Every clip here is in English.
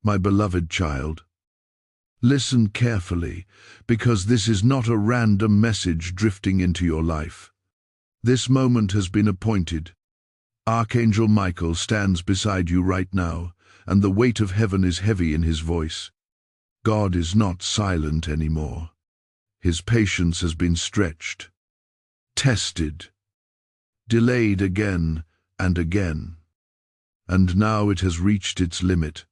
My beloved child, listen carefully, because this is not a random message drifting into your life. This moment has been appointed. Archangel Michael stands beside you right now, and the weight of heaven is heavy in his voice. God is not silent anymore. His patience has been stretched, tested, delayed again and again. And now it has reached its limit.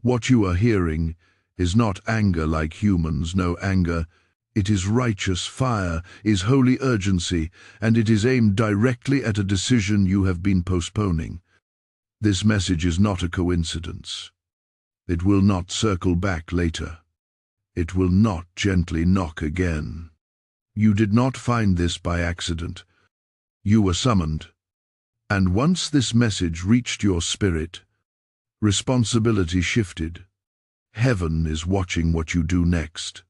What you are hearing is not anger like humans know anger. It is righteous fire, is holy urgency, and it is aimed directly at a decision you have been postponing. This message is not a coincidence. It will not circle back later. It will not gently knock again. You did not find this by accident. You were summoned. And once this message reached your spirit, responsibility shifted. Heaven is watching what you do next.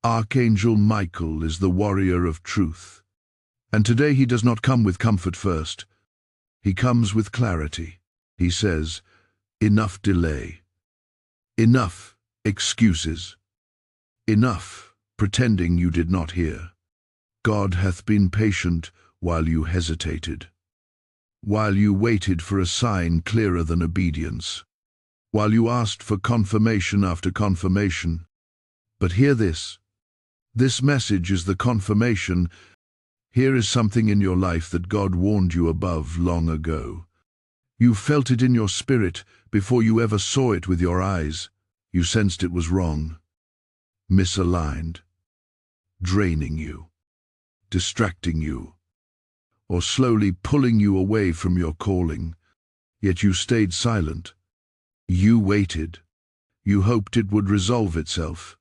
Archangel Michael is the warrior of truth. And today he does not come with comfort first. He comes with clarity. He says, enough delay. Enough excuses. Enough pretending you did not hear. God hath been patient while you hesitated. While you waited for a sign clearer than obedience. While you asked for confirmation after confirmation. But hear this. This message is the confirmation. Here is something in your life that God warned you above long ago. You felt it in your spirit before you ever saw it with your eyes. You sensed it was wrong, misaligned, draining you, distracting you, or slowly pulling you away from your calling. Yet you stayed silent. You waited. You hoped it would resolve itself.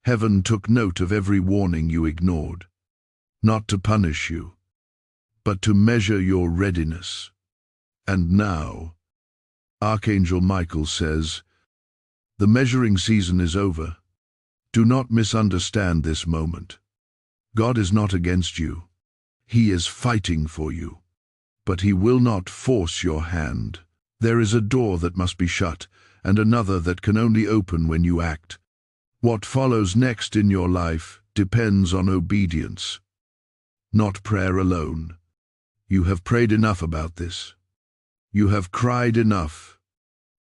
Heaven took note of every warning you ignored, not to punish you, but to measure your readiness. And now, Archangel Michael says, the measuring season is over. Do not misunderstand this moment. God is not against you. He is fighting for you. But he will not force your hand. There is a door that must be shut, and another that can only open when you act. What follows next in your life depends on obedience, not prayer alone. You have prayed enough about this. You have cried enough.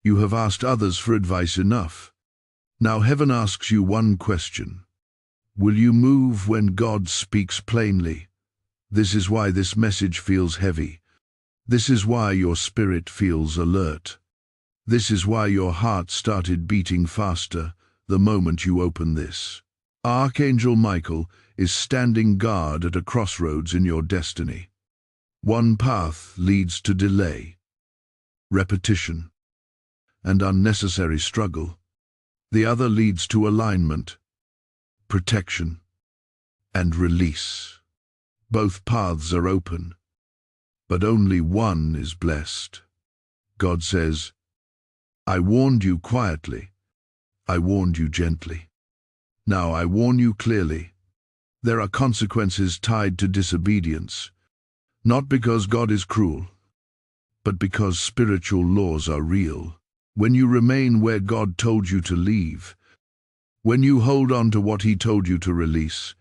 You have asked others for advice enough. Now heaven asks you one question. Will you move when God speaks plainly? This is why this message feels heavy. This is why your spirit feels alert. This is why your heart started beating faster the moment you open this. Archangel Michael is standing guard at a crossroads in your destiny. One path leads to delay, repetition, and unnecessary struggle. The other leads to alignment, protection, and release. Both paths are open, but only one is blessed. God says, I warned you quietly. I warned you gently. Now I warn you clearly. There are consequences tied to disobedience, not because God is cruel, but because spiritual laws are real. When you remain where God told you to leave, when you hold on to what he told you to release,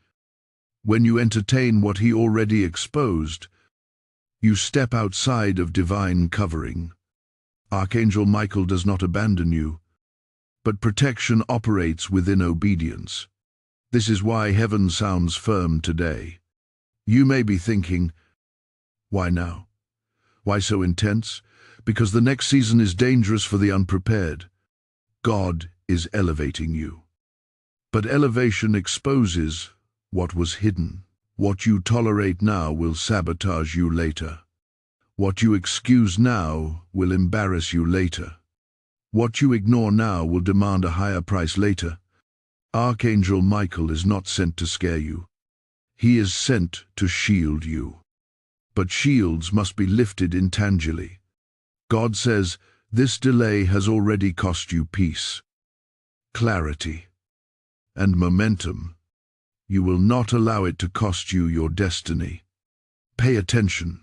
when you entertain what he already exposed, you step outside of divine covering. Archangel Michael does not abandon you, but protection operates within obedience. This is why heaven sounds firm today. You may be thinking, why now? Why so intense? Because the next season is dangerous for the unprepared. God is elevating you. But elevation exposes what was hidden. What you tolerate now will sabotage you later. What you excuse now will embarrass you later. What you ignore now will demand a higher price later. Archangel Michael is not sent to scare you. He is sent to shield you. But shields must be lifted intangibly. God says, this delay has already cost you peace, clarity, and momentum. You will not allow it to cost you your destiny. Pay attention.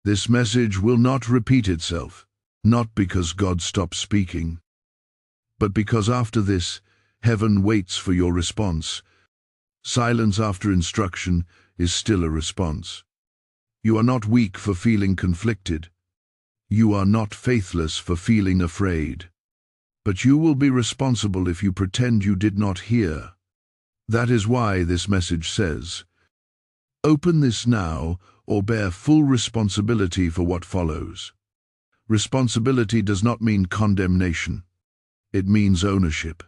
This message will not repeat itself, not because God stopped speaking, but because after this, heaven waits for your response. Silence after instruction is still a response. You are not weak for feeling conflicted. You are not faithless for feeling afraid. But you will be responsible if you pretend you did not hear. That is why this message says, open this now or bear full responsibility for what follows. Responsibility does not mean condemnation. It means ownership.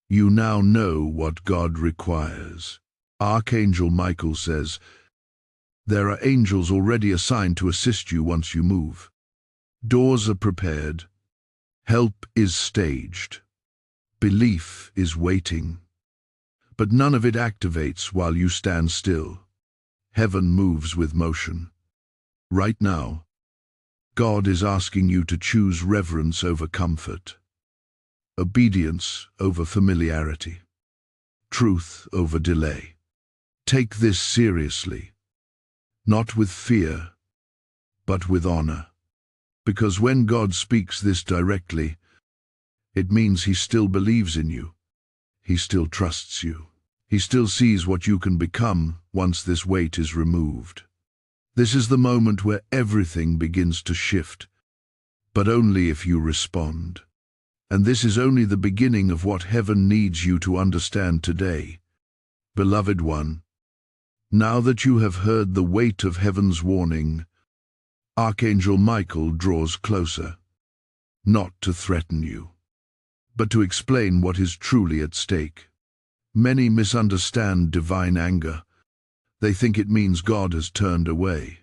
You now know what God requires. Archangel Michael says, there are angels already assigned to assist you once you move. Doors are prepared. Help is staged. Belief is waiting. But none of it activates while you stand still. Heaven moves with motion. Right now, God is asking you to choose reverence over comfort, obedience over familiarity, truth over delay. Take this seriously, not with fear, but with honor. Because when God speaks this directly, it means He still believes in you. He still trusts you. He still sees what you can become once this weight is removed. This is the moment where everything begins to shift, but only if you respond. And this is only the beginning of what heaven needs you to understand today. Beloved one, now that you have heard the weight of heaven's warning, Archangel Michael draws closer, not to threaten you, but to explain what is truly at stake. Many misunderstand divine anger. They think it means God has turned away.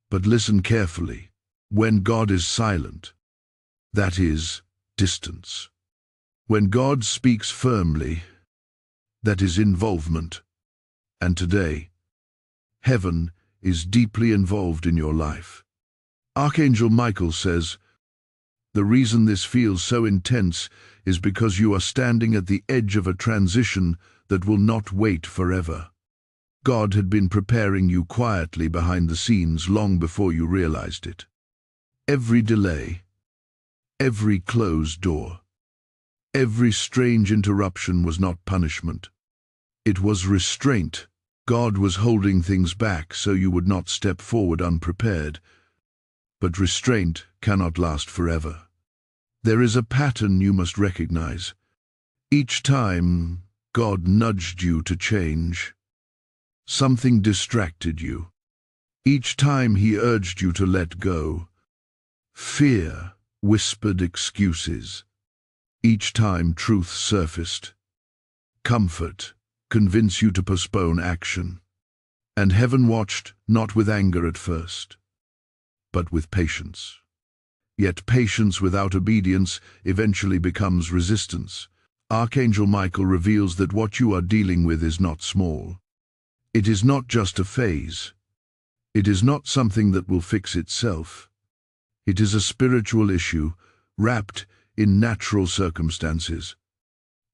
But listen carefully. When God is silent, that is distance. When God speaks firmly, that is involvement. And today, heaven is deeply involved in your life. Archangel Michael says, the reason this feels so intense is because you are standing at the edge of a transition that will not wait forever. God had been preparing you quietly behind the scenes long before you realized it. Every delay, every closed door, every strange interruption was not punishment. It was restraint. God was holding things back so you would not step forward unprepared. But restraint cannot last forever. There is a pattern you must recognize. Each time God nudged you to change, something distracted you. Each time He urged you to let go, fear whispered excuses. Each time truth surfaced, comfort convinced you to postpone action. And heaven watched, not with anger at first, but with patience. Yet patience without obedience eventually becomes resistance. Archangel Michael reveals that what you are dealing with is not small. It is not just a phase. It is not something that will fix itself. It is a spiritual issue wrapped in natural circumstances.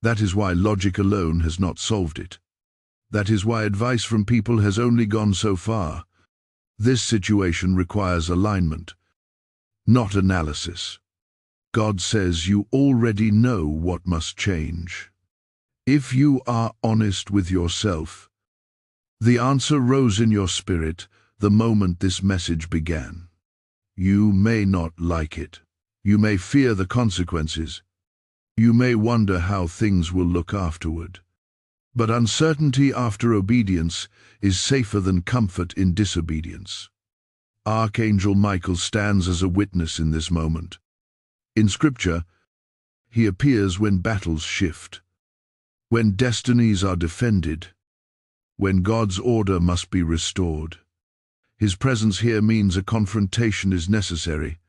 That is why logic alone has not solved it. That is why advice from people has only gone so far. This situation requires alignment, not analysis. God says you already know what must change. If you are honest with yourself, the answer rose in your spirit the moment this message began. You may not like it. You may fear the consequences. You may wonder how things will look afterward. But uncertainty after obedience is safer than comfort in disobedience. Archangel Michael stands as a witness in this moment. In Scripture, he appears when battles shift, when destinies are defended, when God's order must be restored. His presence here means a confrontation is necessary,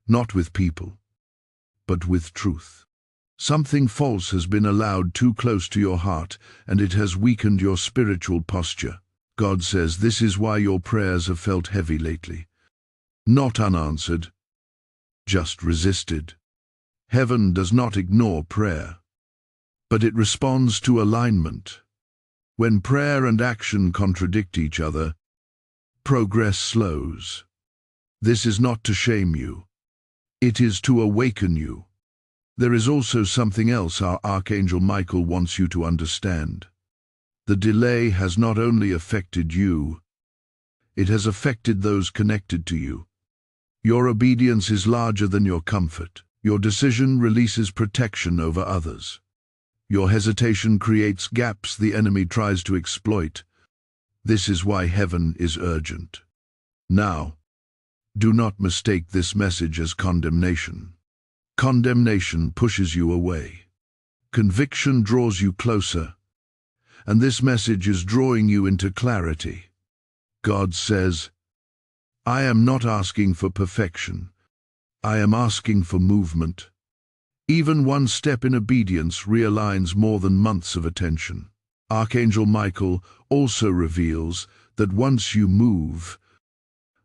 not with people, but with truth. Something false has been allowed too close to your heart, and it has weakened your spiritual posture. God says this is why your prayers have felt heavy lately. Not unanswered, just resisted. Heaven does not ignore prayer, but it responds to alignment. When prayer and action contradict each other, progress slows. This is not to shame you. It is to awaken you. There is also something else our Archangel Michael wants you to understand. The delay has not only affected you, it has affected those connected to you. Your obedience is larger than your comfort. Your decision releases protection over others. Your hesitation creates gaps the enemy tries to exploit. This is why heaven is urgent. Now, do not mistake this message as condemnation. Condemnation pushes you away. Conviction draws you closer, and this message is drawing you into clarity. God says, I am not asking for perfection. I am asking for movement. Even one step in obedience realigns more than months of attention. Archangel Michael also reveals that once you move,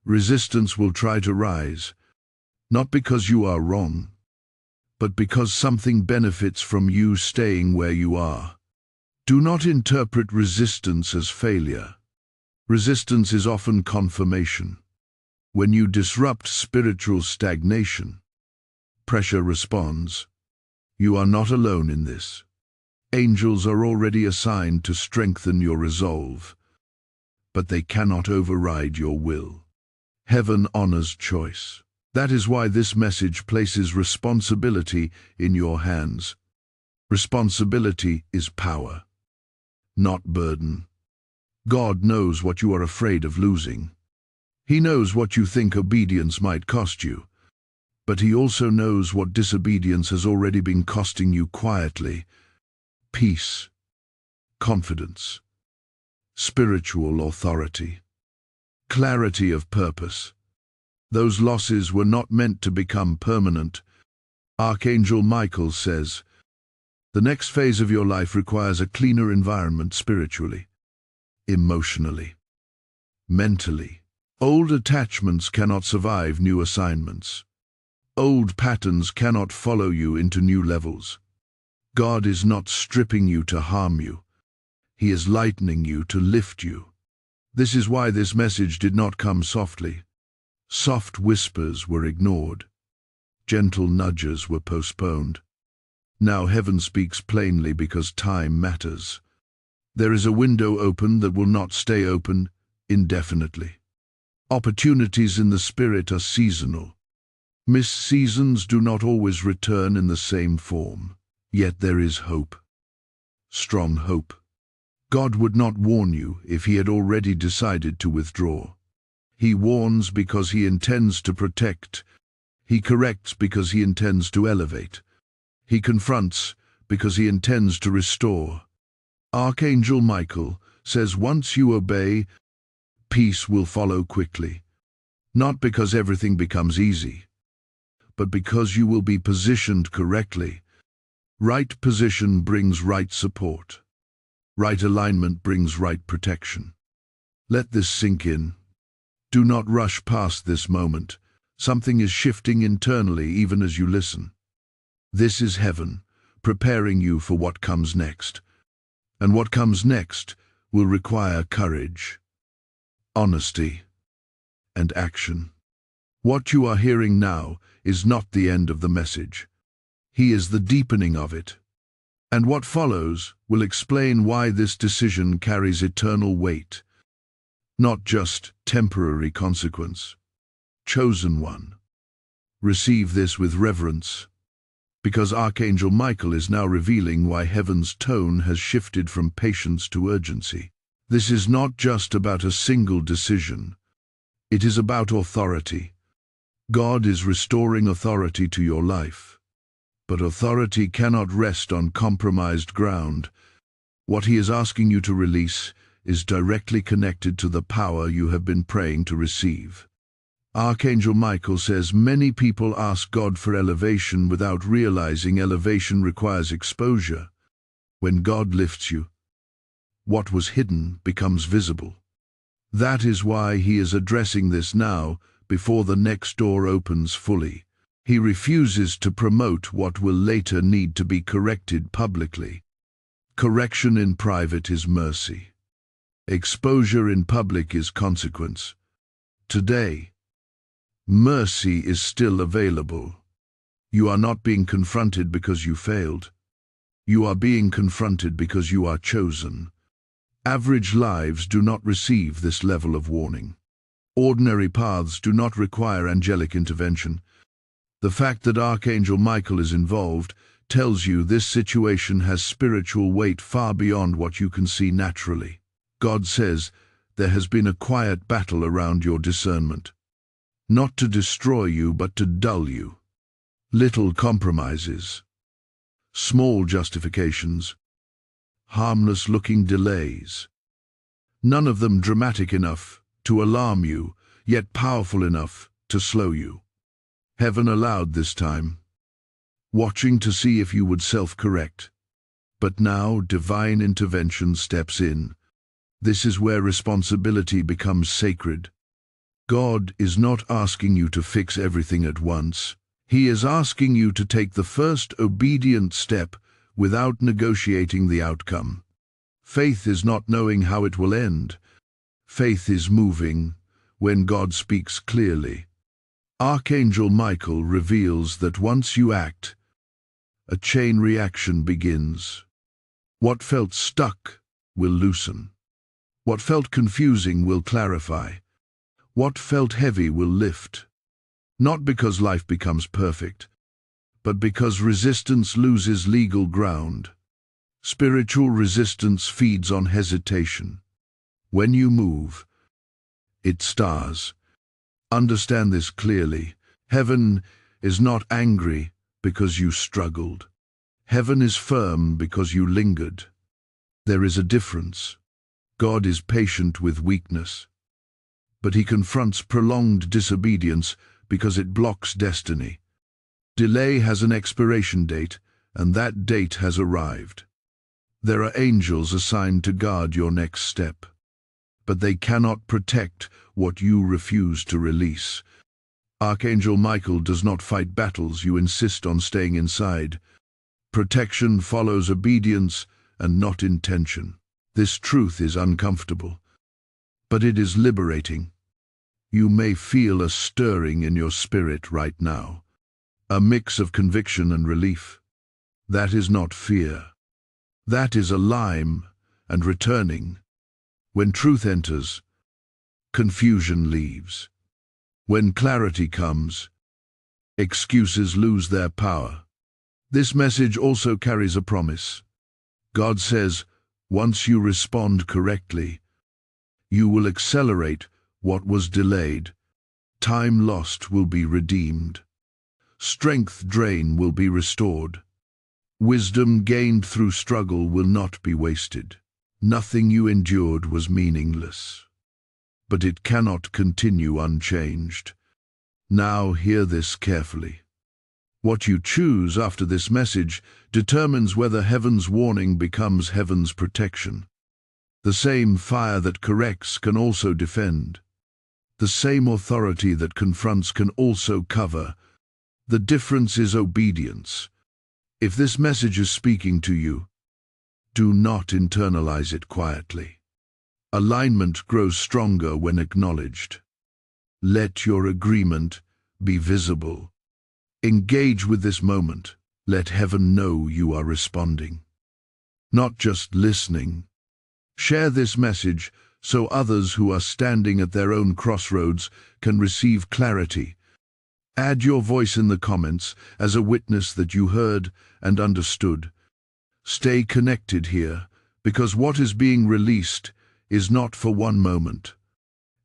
resistance will try to rise, not because you are wrong, but because something benefits from you staying where you are. Do not interpret resistance as failure. Resistance is often confirmation. When you disrupt spiritual stagnation, pressure responds. You are not alone in this. Angels are already assigned to strengthen your resolve, but they cannot override your will. Heaven honors choice. That is why this message places responsibility in your hands. Responsibility is power, not burden. God knows what you are afraid of losing. He knows what you think obedience might cost you, but He also knows what disobedience has already been costing you quietly. Peace, confidence, spiritual authority, clarity of purpose. Those losses were not meant to become permanent. Archangel Michael says, the next phase of your life requires a cleaner environment spiritually, emotionally, mentally. Old attachments cannot survive new assignments. Old patterns cannot follow you into new levels. God is not stripping you to harm you. He is lightening you to lift you. This is why this message did not come softly. Soft whispers were ignored. Gentle nudges were postponed. Now heaven speaks plainly because time matters. There is a window open that will not stay open indefinitely. Opportunities in the spirit are seasonal. Missed seasons do not always return in the same form. Yet there is hope. Strong hope. God would not warn you if He had already decided to withdraw. He warns because He intends to protect. He corrects because He intends to elevate. He confronts because He intends to restore. Archangel Michael says once you obey, peace will follow quickly. Not because everything becomes easy, but because you will be positioned correctly. Right position brings right support. Right alignment brings right protection. Let this sink in. Do not rush past this moment. Something is shifting internally even as you listen. This is heaven, preparing you for what comes next. And what comes next will require courage, honesty, and action. What you are hearing now is not the end of the message. He is the deepening of it. And what follows will explain why this decision carries eternal weight, not just temporary consequence. Chosen one, receive this with reverence, because Archangel Michael is now revealing why heaven's tone has shifted from patience to urgency. This is not just about a single decision. It is about authority. God is restoring authority to your life. But authority cannot rest on compromised ground. What He is asking you to release is directly connected to the power you have been praying to receive. Archangel Michael says many people ask God for elevation without realizing elevation requires exposure. When God lifts you, what was hidden becomes visible. That is why He is addressing this now, before the next door opens fully. He refuses to promote what will later need to be corrected publicly. Correction in private is mercy. Exposure in public is consequence. Today, mercy is still available. You are not being confronted because you failed. You are being confronted because you are chosen. Average lives do not receive this level of warning. Ordinary paths do not require angelic intervention. The fact that Archangel Michael is involved tells you this situation has spiritual weight far beyond what you can see naturally. God says there has been a quiet battle around your discernment. Not to destroy you, but to dull you. Little compromises, small justifications, harmless-looking delays. None of them dramatic enough to alarm you, yet powerful enough to slow you. Heaven allowed this time, watching to see if you would self-correct. But now divine intervention steps in. This is where responsibility becomes sacred. God is not asking you to fix everything at once. He is asking you to take the first obedient step without negotiating the outcome. Faith is not knowing how it will end. Faith is moving when God speaks clearly. Archangel Michael reveals that once you act, a chain reaction begins. What felt stuck will loosen. What felt confusing will clarify. What felt heavy will lift. Not because life becomes perfect, but because resistance loses legal ground. Spiritual resistance feeds on hesitation. When you move, it stars. Understand this clearly. Heaven is not angry because you struggled. Heaven is firm because you lingered. There is a difference. God is patient with weakness, but he confronts prolonged disobedience because it blocks destiny. Delay has an expiration date, and that date has arrived. There are angels assigned to guard your next step, but they cannot protect what you refuse to release. Archangel Michael does not fight battles you insist on staying inside. Protection follows obedience and not intention. This truth is uncomfortable, but it is liberating. You may feel a stirring in your spirit right now, a mix of conviction and relief. That is not fear. That is a lime and returning. When truth enters, confusion leaves. When clarity comes, excuses lose their power. This message also carries a promise. God says, once you respond correctly, you will accelerate what was delayed. Time lost will be redeemed. Strength drained will be restored. Wisdom gained through struggle will not be wasted. Nothing you endured was meaningless, but it cannot continue unchanged. Now hear this carefully. What you choose after this message determines whether heaven's warning becomes heaven's protection. The same fire that corrects can also defend. The same authority that confronts can also cover. The difference is obedience. If this message is speaking to you, do not internalize it quietly. Alignment grows stronger when acknowledged. Let your agreement be visible. Engage with this moment. Let heaven know you are responding, not just listening. Share this message so others who are standing at their own crossroads can receive clarity. Add your voice in the comments as a witness that you heard and understood. Stay connected here, because what is being released is not for one moment.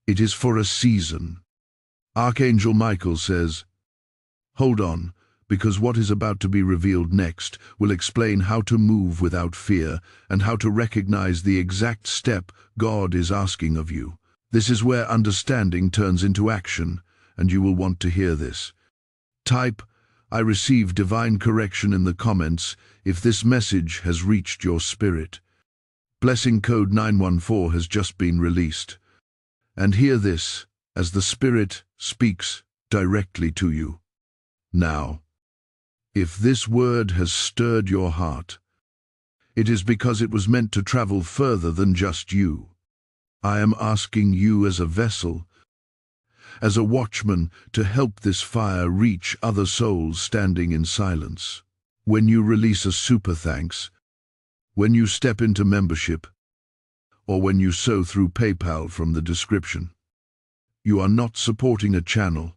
It is for a season. Archangel Michael says, hold on, because what is about to be revealed next will explain how to move without fear and how to recognize the exact step God is asking of you. This is where understanding turns into action, and you will want to hear this. Type, I receive divine correction in the comments if this message has reached your spirit. Blessing code 914 has just been released. And hear this as the Spirit speaks directly to you. Now, if this word has stirred your heart, it is because it was meant to travel further than just you. I am asking you as a vessel, as a watchman to help this fire reach other souls standing in silence. When you release a super thanks, when you step into membership, or when you sow through PayPal from the description, you are not supporting a channel.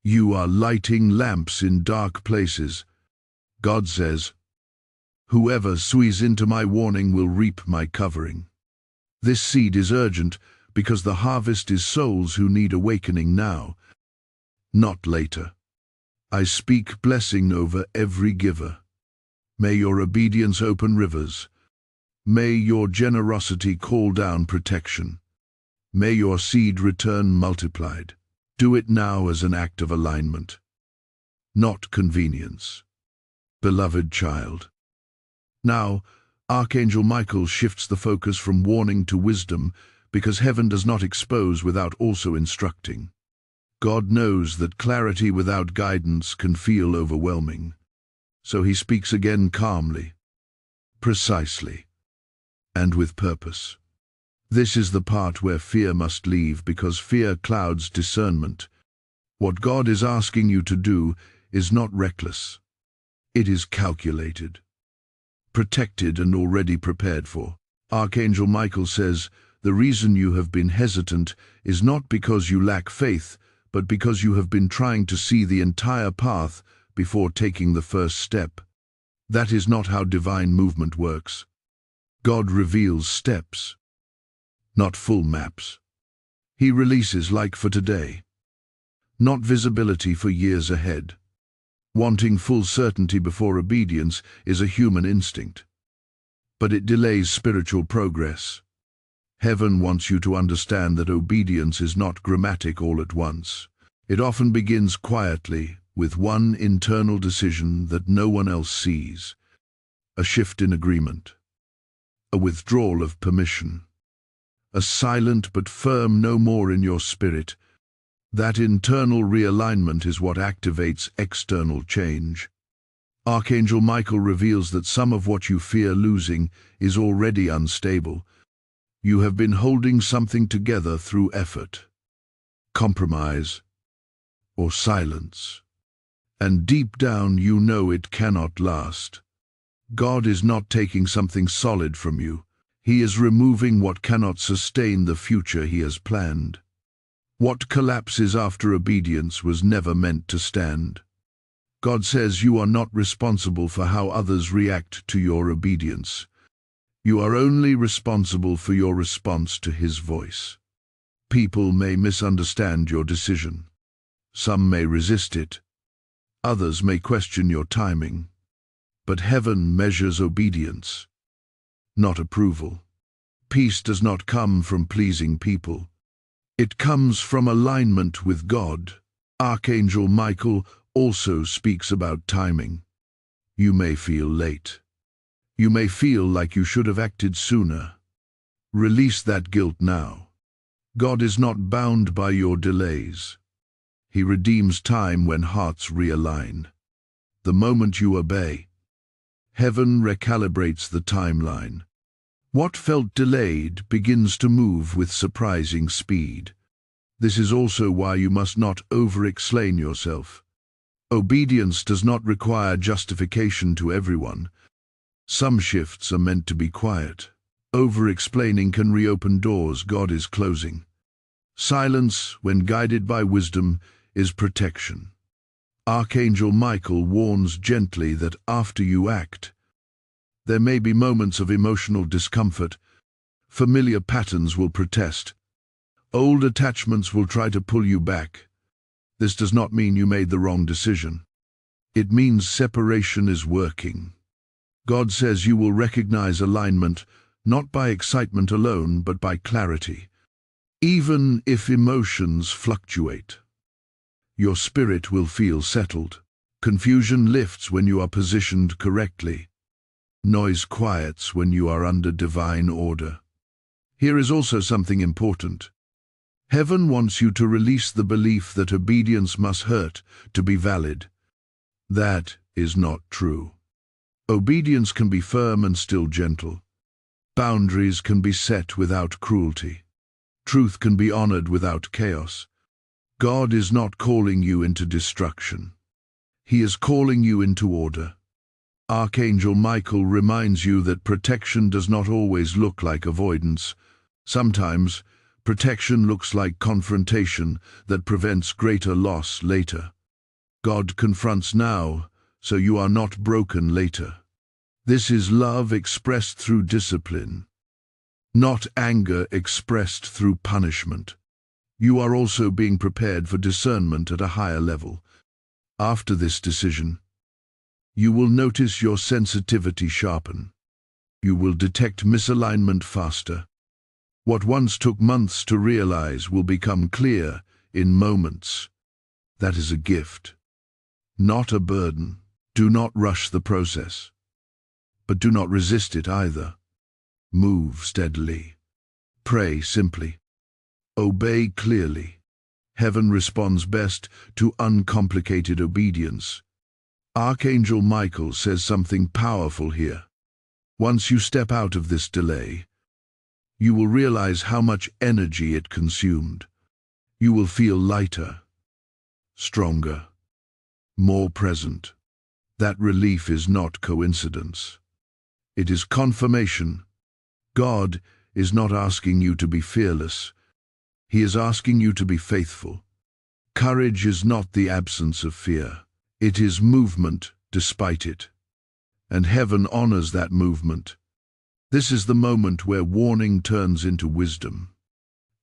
You are lighting lamps in dark places. God says, "Whoever sows into my warning will reap my covering." This seed is urgent because the harvest is souls who need awakening now, not later. I speak blessing over every giver. May your obedience open rivers. May your generosity call down protection. May your seed return multiplied. Do it now as an act of alignment, not convenience. Beloved child. Now, Archangel Michael shifts the focus from warning to wisdom because heaven does not expose without also instructing. God knows that clarity without guidance can feel overwhelming. So he speaks again calmly, precisely, and with purpose. This is the part where fear must leave because fear clouds discernment. What God is asking you to do is not reckless. It is calculated, protected, and already prepared for. Archangel Michael says, the reason you have been hesitant is not because you lack faith, but because you have been trying to see the entire path before taking the first step. That is not how divine movement works. God reveals steps, not full maps. He releases like for today, not visibility for years ahead. Wanting full certainty before obedience is a human instinct, but it delays spiritual progress. Heaven wants you to understand that obedience is not dramatic all at once. It often begins quietly, with one internal decision that no one else sees. A shift in agreement, a withdrawal of permission, a silent but firm no more in your spirit. That internal realignment is what activates external change. Archangel Michael reveals that some of what you fear losing is already unstable. You have been holding something together through effort, compromise, or silence. And deep down you know it cannot last. God is not taking something solid from you. He is removing what cannot sustain the future he has planned. What collapses after obedience was never meant to stand. God says you are not responsible for how others react to your obedience. You are only responsible for your response to his voice. People may misunderstand your decision. Some may resist it. Others may question your timing. But heaven measures obedience, not approval. Peace does not come from pleasing people. It comes from alignment with God. Archangel Michael also speaks about timing. You may feel late. You may feel like you should have acted sooner. Release that guilt now. God is not bound by your delays. He redeems time when hearts realign. The moment you obey, heaven recalibrates the timeline. What felt delayed begins to move with surprising speed. This is also why you must not over-explain yourself. Obedience does not require justification to everyone. Some shifts are meant to be quiet. Over-explaining can reopen doors God is closing. Silence, when guided by wisdom, is protection. Archangel Michael warns gently that after you act, there may be moments of emotional discomfort. Familiar patterns will protest. Old attachments will try to pull you back. This does not mean you made the wrong decision. It means separation is working. God says you will recognize alignment not by excitement alone, but by clarity. Even if emotions fluctuate, your spirit will feel settled. Confusion lifts when you are positioned correctly. Noise quiets when you are under divine order. Here is also something important. Heaven wants you to release the belief that obedience must hurt to be valid. That is not true. Obedience can be firm and still gentle. Boundaries can be set without cruelty. Truth can be honored without chaos. God is not calling you into destruction. He is calling you into order. Archangel Michael reminds you that protection does not always look like avoidance. Sometimes, protection looks like confrontation that prevents greater loss later. God confronts now, so you are not broken later. This is love expressed through discipline, not anger expressed through punishment. You are also being prepared for discernment at a higher level. After this decision, you will notice your sensitivity sharpen. You will detect misalignment faster. What once took months to realize will become clear in moments. That is a gift, not a burden. Do not rush the process, but do not resist it either. Move steadily. Pray simply. Obey clearly. Heaven responds best to uncomplicated obedience. Archangel Michael says something powerful here. Once you step out of this delay, you will realize how much energy it consumed. You will feel lighter, stronger, more present. That relief is not coincidence. It is confirmation. God is not asking you to be fearless. He is asking you to be faithful. Courage is not the absence of fear. It is movement despite it. And heaven honors that movement. This is the moment where warning turns into wisdom.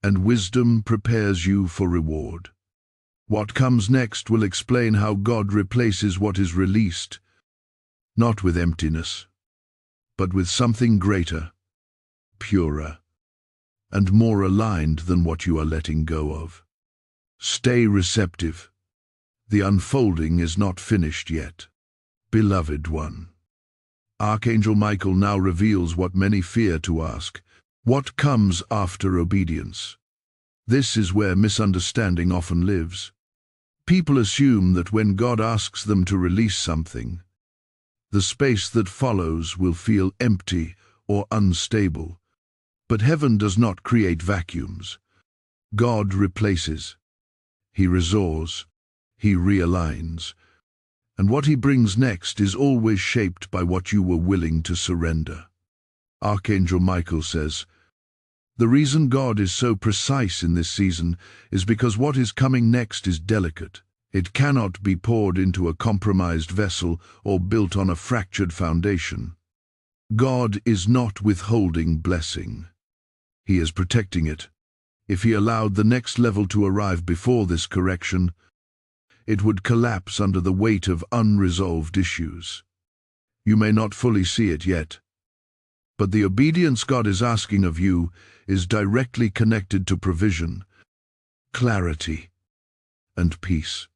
And wisdom prepares you for reward. What comes next will explain how God replaces what is released, not with emptiness, but with something greater, purer, and more aligned than what you are letting go of. Stay receptive. The unfolding is not finished yet. Beloved one, Archangel Michael now reveals what many fear to ask. What comes after obedience? This is where misunderstanding often lives. People assume that when God asks them to release something, the space that follows will feel empty or unstable. But heaven does not create vacuums. God replaces. He restores. He realigns. And what he brings next is always shaped by what you were willing to surrender. Archangel Michael says, the reason God is so precise in this season is because what is coming next is delicate. It cannot be poured into a compromised vessel or built on a fractured foundation. God is not withholding blessing. He is protecting it. If he allowed the next level to arrive before this correction, it would collapse under the weight of unresolved issues. You may not fully see it yet, but the obedience God is asking of you is directly connected to provision, clarity, and peace.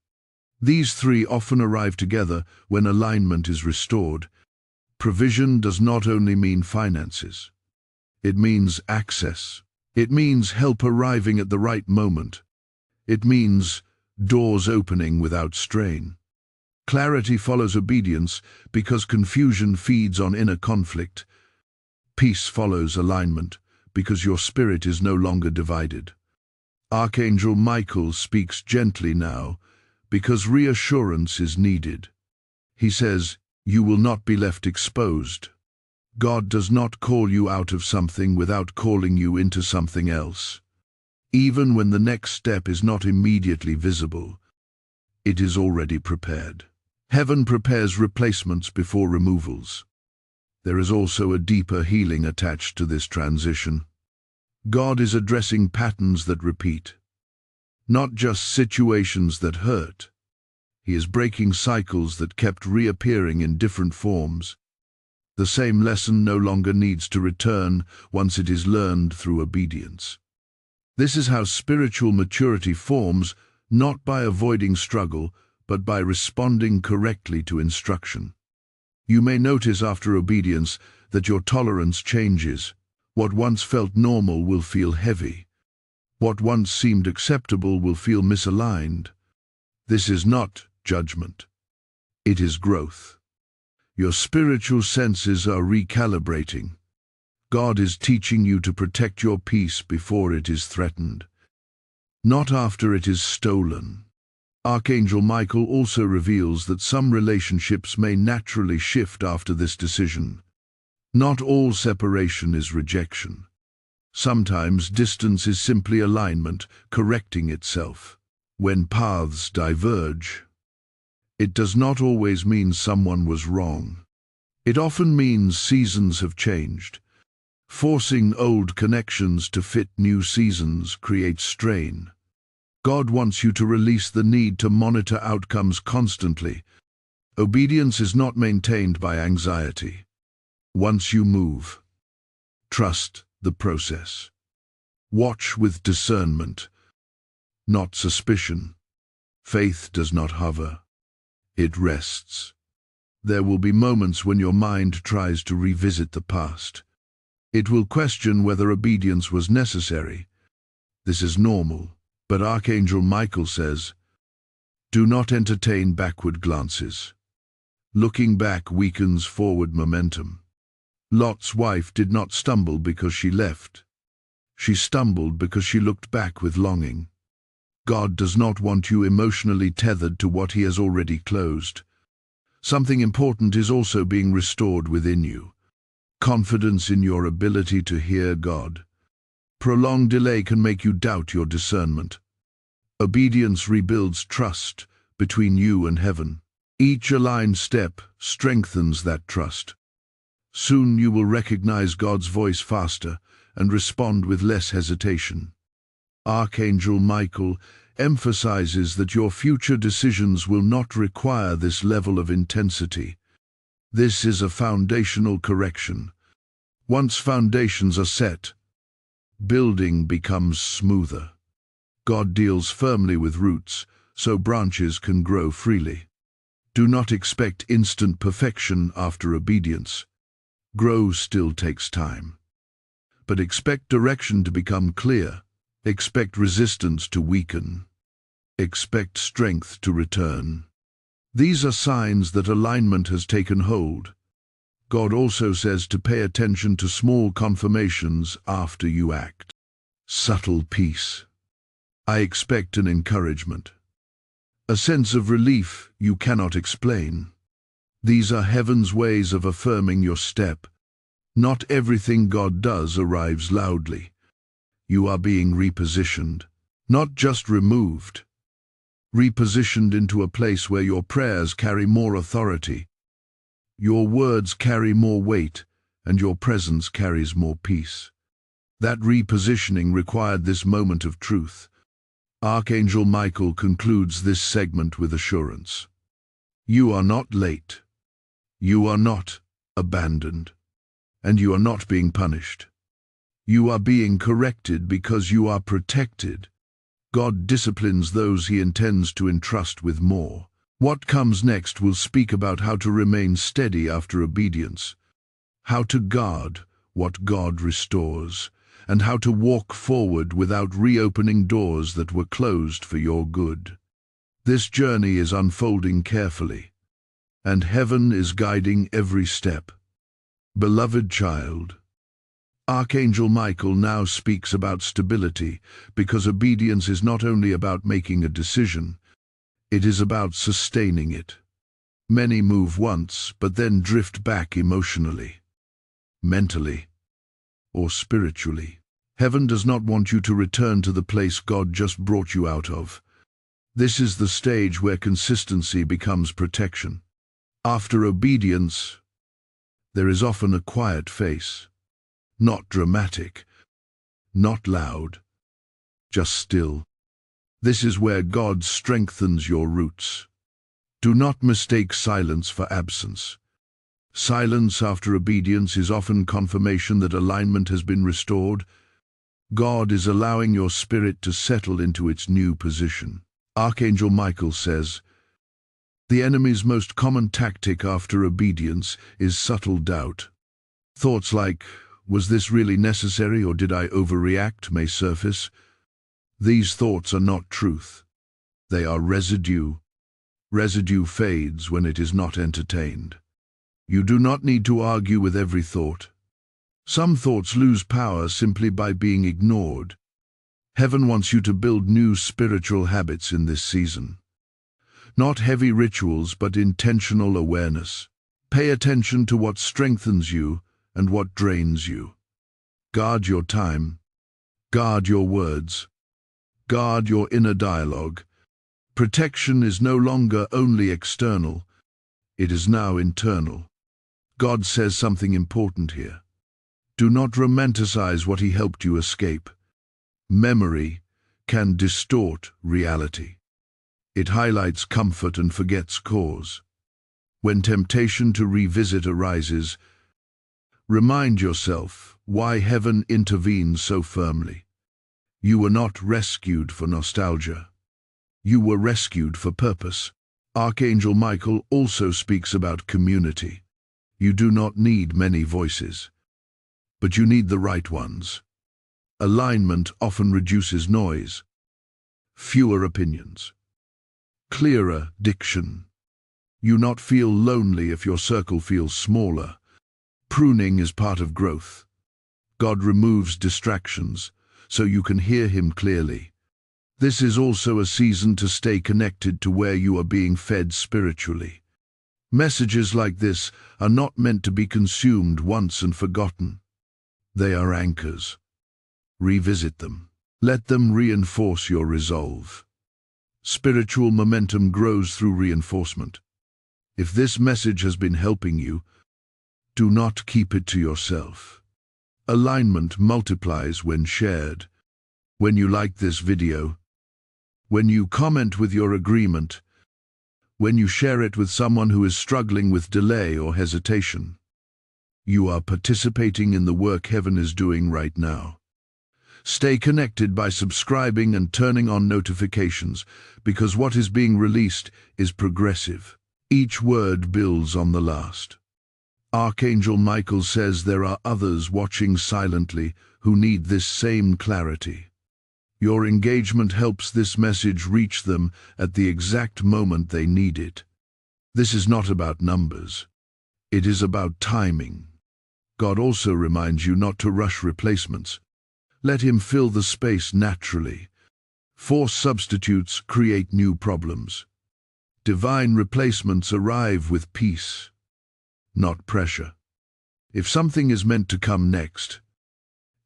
These three often arrive together when alignment is restored. Provision does not only mean finances. It means access. It means help arriving at the right moment. It means doors opening without strain. Clarity follows obedience because confusion feeds on inner conflict. Peace follows alignment because your spirit is no longer divided. Archangel Michael speaks gently now because reassurance is needed. He says, you will not be left exposed. God does not call you out of something without calling you into something else. Even when the next step is not immediately visible, it is already prepared. Heaven prepares replacements before removals. There is also a deeper healing attached to this transition. God is addressing patterns that repeat, not just situations that hurt. He is breaking cycles that kept reappearing in different forms. The same lesson no longer needs to return once it is learned through obedience. This is how spiritual maturity forms, not by avoiding struggle, but by responding correctly to instruction. You may notice after obedience that your tolerance changes. What once felt normal will feel heavy. What once seemed acceptable will feel misaligned. This is not judgment. It is growth. Your spiritual senses are recalibrating. God is teaching you to protect your peace before it is threatened. not after it is stolen. Archangel Michael also reveals that some relationships may naturally shift after this decision. Not all separation is rejection. Sometimes distance is simply alignment, correcting itself. When paths diverge, it does not always mean someone was wrong. It often means seasons have changed. Forcing old connections to fit new seasons creates strain. God wants you to release the need to monitor outcomes constantly. Obedience is not maintained by anxiety. Once you move, trust the process. Watch with discernment, not suspicion. Faith does not hover. It rests. There will be moments when your mind tries to revisit the past. It will question whether obedience was necessary. This is normal, but Archangel Michael says, do not entertain backward glances. Looking back weakens forward momentum. Lot's wife did not stumble because she left. She stumbled because she looked back with longing. God does not want you emotionally tethered to what He has already closed. Something important is also being restored within you. Confidence in your ability to hear God. Prolonged delay can make you doubt your discernment. Obedience rebuilds trust between you and heaven. Each aligned step strengthens that trust. Soon you will recognize God's voice faster and respond with less hesitation. Archangel Michael emphasizes that your future decisions will not require this level of intensity. This is a foundational correction. Once foundations are set, building becomes smoother. God deals firmly with roots, so branches can grow freely. Do not expect instant perfection after obedience. Growth still takes time. But expect direction to become clear. Expect resistance to weaken. Expect strength to return. These are signs that alignment has taken hold. God also says to pay attention to small confirmations after you act. Subtle peace. I expect an encouragement. A sense of relief you cannot explain. These are heaven's ways of affirming your step. Not everything God does arrives loudly. You are being repositioned, not just removed. Repositioned into a place where your prayers carry more authority, your words carry more weight, and your presence carries more peace. That repositioning required this moment of truth. Archangel Michael concludes this segment with assurance. You are not late. You are not abandoned. And you are not being punished. You are being corrected because you are protected. God disciplines those He intends to entrust with more. What comes next will speak about how to remain steady after obedience, how to guard what God restores, and how to walk forward without reopening doors that were closed for your good. This journey is unfolding carefully, and heaven is guiding every step. Beloved child, Archangel Michael now speaks about stability, because obedience is not only about making a decision, it is about sustaining it. Many move once, but then drift back emotionally, mentally, or spiritually. Heaven does not want you to return to the place God just brought you out of. This is the stage where consistency becomes protection. After obedience, there is often a quiet face. Not dramatic, not loud, just still. This is where God strengthens your roots. Do not mistake silence for absence. Silence after obedience is often confirmation that alignment has been restored. God is allowing your spirit to settle into its new position. Archangel Michael says, the enemy's most common tactic after obedience is subtle doubt. Thoughts like, was this really necessary or did I overreact, may surface. These thoughts are not truth. They are residue. Residue fades when it is not entertained. You do not need to argue with every thought. Some thoughts lose power simply by being ignored. Heaven wants you to build new spiritual habits in this season. Not heavy rituals, but intentional awareness. Pay attention to what strengthens you and what drains you. Guard your time. Guard your words. Guard your inner dialogue. Protection is no longer only external, it is now internal. God says something important here. Do not romanticize what He helped you escape. Memory can distort reality. It highlights comfort and forgets cause. When temptation to revisit arises, remind yourself why heaven intervenes so firmly. You were not rescued for nostalgia. You were rescued for purpose. Archangel Michael also speaks about community. You do not need many voices, but you need the right ones. Alignment often reduces noise. Fewer opinions. Clearer diction. You not feel lonely if your circle feels smaller. Pruning is part of growth. God removes distractions so you can hear Him clearly. This is also a season to stay connected to where you are being fed spiritually. Messages like this are not meant to be consumed once and forgotten. They are anchors. Revisit them. Let them reinforce your resolve. Spiritual momentum grows through reinforcement. If this message has been helping you, do not keep it to yourself. Alignment multiplies when shared. When you like this video, when you comment with your agreement, when you share it with someone who is struggling with delay or hesitation, you are participating in the work heaven is doing right now. Stay connected by subscribing and turning on notifications, because what is being released is progressive. Each word builds on the last. Archangel Michael says there are others watching silently who need this same clarity. Your engagement helps this message reach them at the exact moment they need it. This is not about numbers. It is about timing. God also reminds you not to rush replacements. Let Him fill the space naturally. Forced substitutes create new problems. Divine replacements arrive with peace, not pressure. If something is meant to come next,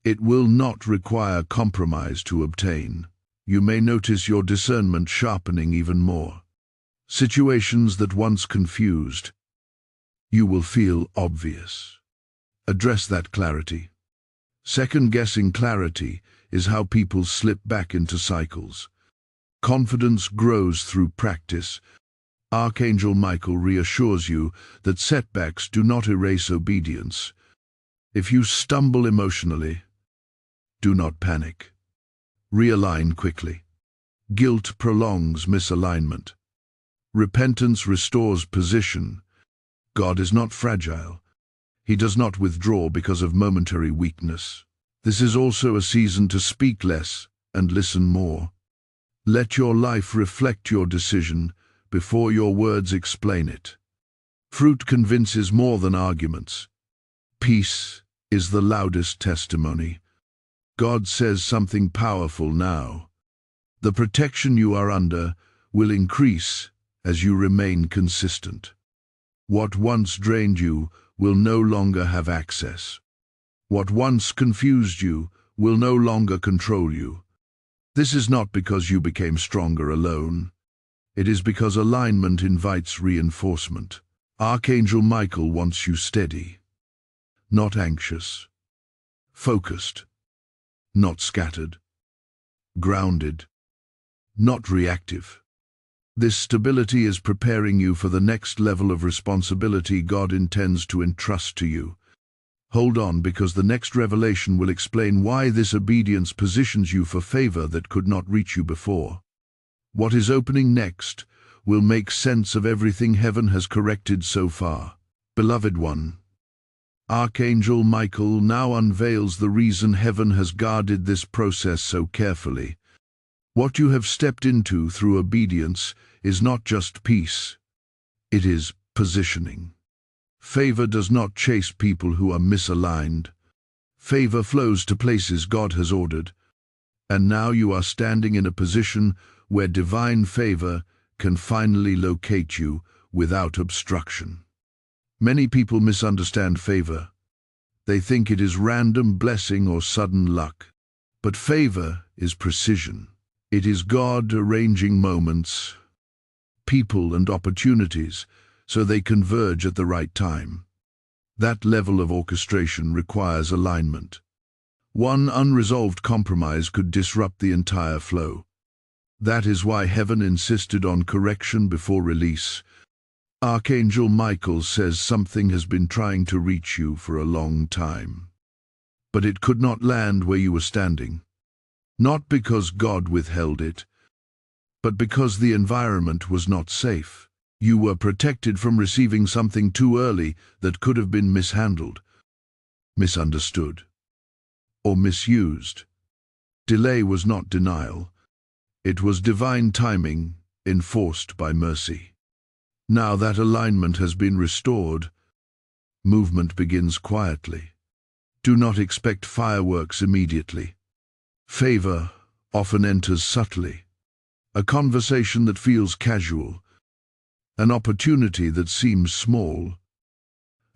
it will not require compromise to obtain. You may notice your discernment sharpening even more. Situations that once confused, you will feel obvious. Address that clarity. Second-guessing clarity is how people slip back into cycles. Confidence grows through practice. Archangel Michael reassures you that setbacks do not erase obedience. If you stumble emotionally, do not panic. Realign quickly. Guilt prolongs misalignment. Repentance restores position. God is not fragile. He does not withdraw because of momentary weakness. This is also a season to speak less and listen more. Let your life reflect your decision before your words explain it. Fruit convinces more than arguments. Peace is the loudest testimony. God says something powerful now. The protection you are under will increase as you remain consistent. What once drained you will no longer have access. What once confused you will no longer control you. This is not because you became stronger alone. It is because alignment invites reinforcement. Archangel Michael wants you steady, not anxious, focused, not scattered, grounded, not reactive. This stability is preparing you for the next level of responsibility God intends to entrust to you. Hold on, because the next revelation will explain why this obedience positions you for favor that could not reach you before. What is opening next will make sense of everything heaven has corrected so far. Beloved one, Archangel Michael now unveils the reason heaven has guarded this process so carefully. What you have stepped into through obedience is not just peace, it is positioning. Favor does not chase people who are misaligned. Favor flows to places God has ordered. And now you are standing in a position where divine favor can finally locate you without obstruction. Many people misunderstand favor. They think it is random blessing or sudden luck. But favor is precision. It is God arranging moments, people and opportunities so they converge at the right time. That level of orchestration requires alignment. One unresolved compromise could disrupt the entire flow. That is why heaven insisted on correction before release. Archangel Michael says something has been trying to reach you for a long time. But it could not land where you were standing. Not because God withheld it, but because the environment was not safe. You were protected from receiving something too early that could have been mishandled, misunderstood, or misused. Delay was not denial. It was divine timing, enforced by mercy. Now that alignment has been restored, movement begins quietly. Do not expect fireworks immediately. Favor often enters subtly. A conversation that feels casual, an opportunity that seems small,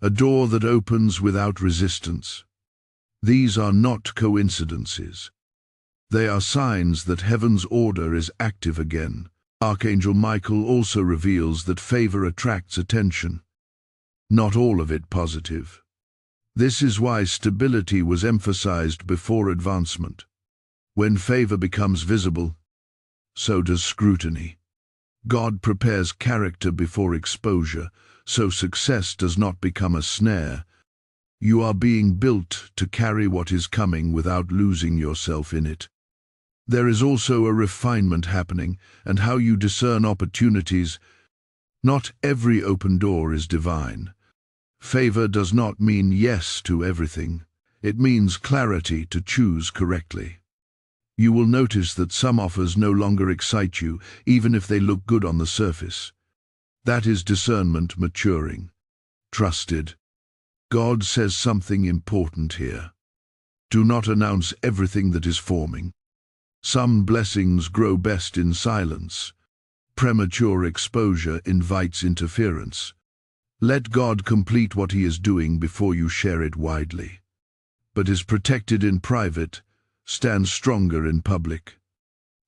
a door that opens without resistance. These are not coincidences. They are signs that heaven's order is active again. Archangel Michael also reveals that favor attracts attention. Not all of it positive. This is why stability was emphasized before advancement. When favor becomes visible, so does scrutiny. God prepares character before exposure, so success does not become a snare. You are being built to carry what is coming without losing yourself in it. There is also a refinement happening, and how you discern opportunities. Not every open door is divine. Favor does not mean yes to everything. It means clarity to choose correctly. You will notice that some offers no longer excite you, even if they look good on the surface. That is discernment maturing. Trusted. God says something important here. Do not announce everything that is forming. Some blessings grow best in silence. Premature exposure invites interference. Let God complete what He is doing before you share it widely. But is protected in private, stand stronger in public.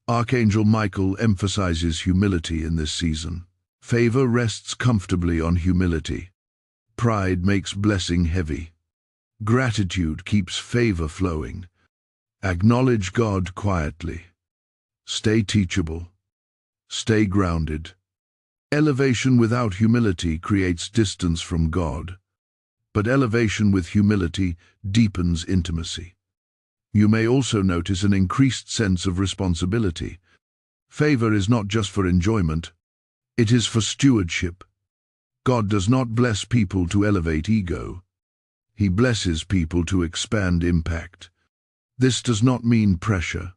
Archangel Michael emphasizes humility in this season. Favor rests comfortably on humility. Pride makes blessing heavy. Gratitude keeps favor flowing. Acknowledge God quietly. Stay teachable. Stay grounded. Elevation without humility creates distance from God, but elevation with humility deepens intimacy. You may also notice an increased sense of responsibility. Favor is not just for enjoyment, it is for stewardship. God does not bless people to elevate ego. He blesses people to expand impact. This does not mean pressure.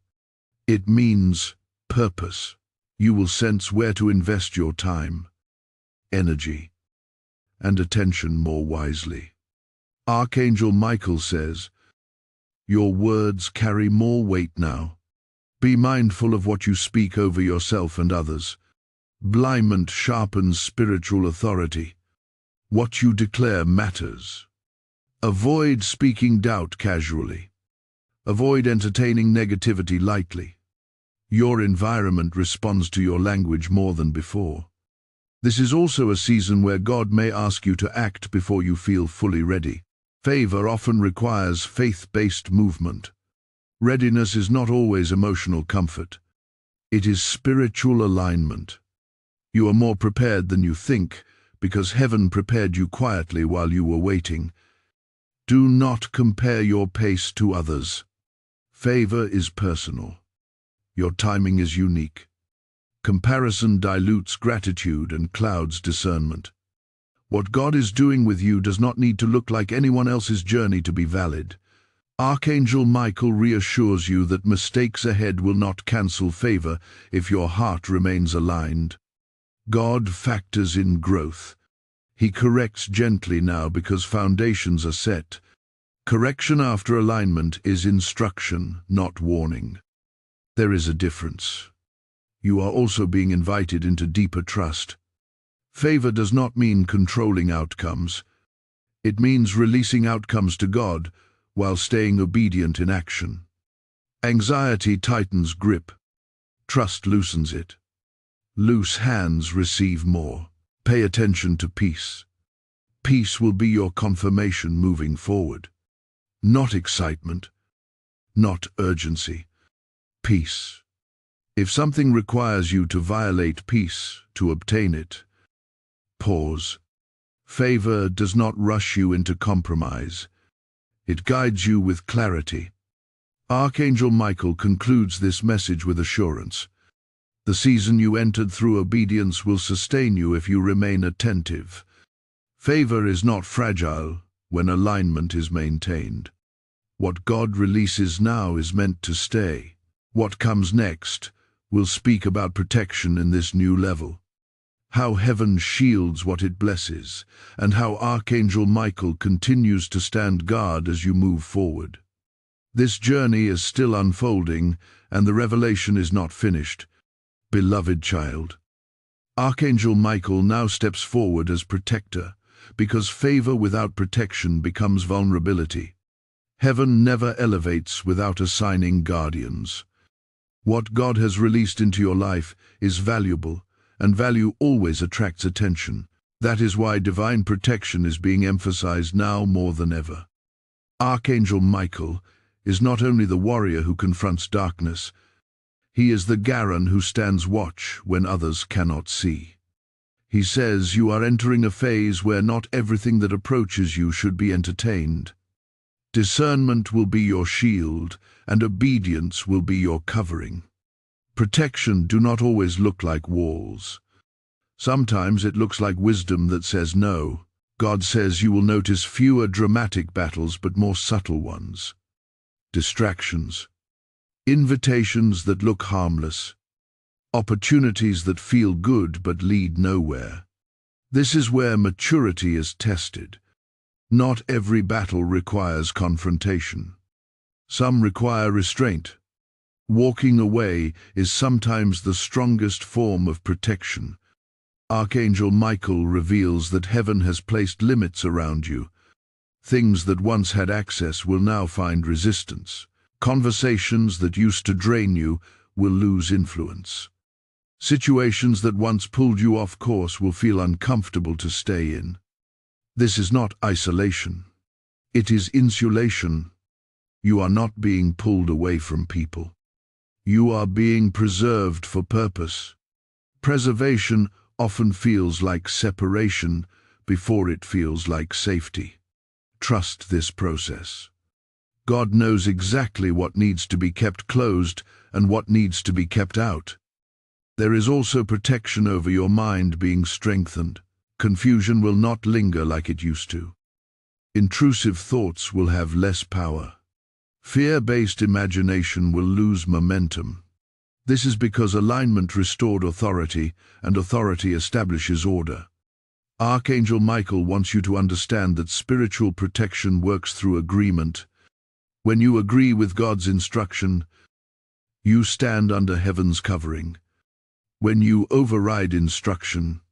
It means purpose. You will sense where to invest your time, energy, and attention more wisely. Archangel Michael says, your words carry more weight now. Be mindful of what you speak over yourself and others. Alignment sharpens spiritual authority. What you declare matters. Avoid speaking doubt casually. Avoid entertaining negativity lightly. Your environment responds to your language more than before. This is also a season where God may ask you to act before you feel fully ready. Favor often requires faith-based movement. Readiness is not always emotional comfort. It is spiritual alignment. You are more prepared than you think, because heaven prepared you quietly while you were waiting. Do not compare your pace to others. Favor is personal. Your timing is unique. Comparison dilutes gratitude and clouds discernment. What God is doing with you does not need to look like anyone else's journey to be valid. Archangel Michael reassures you that mistakes ahead will not cancel favor if your heart remains aligned. God factors in growth. He corrects gently now because foundations are set. Correction after alignment is instruction, not warning. There is a difference. You are also being invited into deeper trust. Favor does not mean controlling outcomes. It means releasing outcomes to God while staying obedient in action. Anxiety tightens grip. Trust loosens it. Loose hands receive more. Pay attention to peace. Peace will be your confirmation moving forward. Not excitement, not urgency. Peace. If something requires you to violate peace to obtain it, pause. Favor does not rush you into compromise. It guides you with clarity. Archangel Michael concludes this message with assurance. The season you entered through obedience will sustain you if you remain attentive. Favor is not fragile when alignment is maintained. What God releases now is meant to stay. What comes next will speak about protection in this new level. How heaven shields what it blesses, and how Archangel Michael continues to stand guard as you move forward. This journey is still unfolding, and the revelation is not finished. Beloved child, Archangel Michael now steps forward as protector, because favor without protection becomes vulnerability. Heaven never elevates without assigning guardians. What God has released into your life is valuable, and value always attracts attention. That is why divine protection is being emphasized now more than ever. Archangel Michael is not only the warrior who confronts darkness, he is the Garan who stands watch when others cannot see. He says you are entering a phase where not everything that approaches you should be entertained. Discernment will be your shield, and obedience will be your covering. Protection do not always look like walls. Sometimes it looks like wisdom that says no. God says you will notice fewer dramatic battles but more subtle ones. Distractions. Invitations that look harmless. Opportunities that feel good but lead nowhere. This is where maturity is tested. Not every battle requires confrontation. Some require restraint. Walking away is sometimes the strongest form of protection. Archangel Michael reveals that heaven has placed limits around you. Things that once had access will now find resistance. Conversations that used to drain you will lose influence. Situations that once pulled you off course will feel uncomfortable to stay in. This is not isolation. It is insulation. You are not being pulled away from people. You are being preserved for purpose. Preservation often feels like separation before it feels like safety. Trust this process. God knows exactly what needs to be kept closed and what needs to be kept out. There is also protection over your mind being strengthened. Confusion will not linger like it used to. Intrusive thoughts will have less power. Fear-based imagination will lose momentum. This is because alignment restored authority, and authority establishes order. Archangel Michael wants you to understand that spiritual protection works through agreement. When you agree with God's instruction, you stand under heaven's covering. When you override instruction,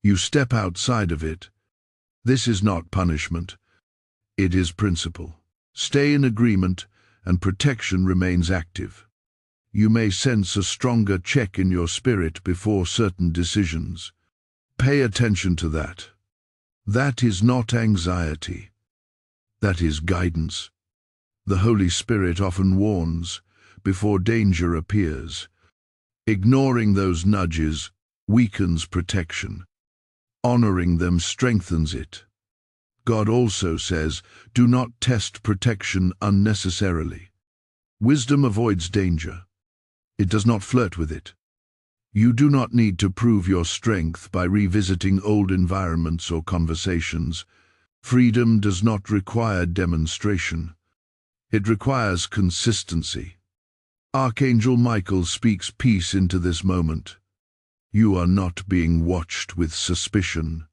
you step outside of it. This is not punishment. It is principle. Stay in agreement, and protection remains active. You may sense a stronger check in your spirit before certain decisions. Pay attention to that. That is not anxiety. That is guidance. The Holy Spirit often warns before danger appears. Ignoring those nudges weakens protection. Honoring them strengthens it. God also says, do not test protection unnecessarily. Wisdom avoids danger. It does not flirt with it. You do not need to prove your strength by revisiting old environments or conversations. Freedom does not require demonstration. It requires consistency. Archangel Michael speaks peace into this moment. You are not being watched with suspicion.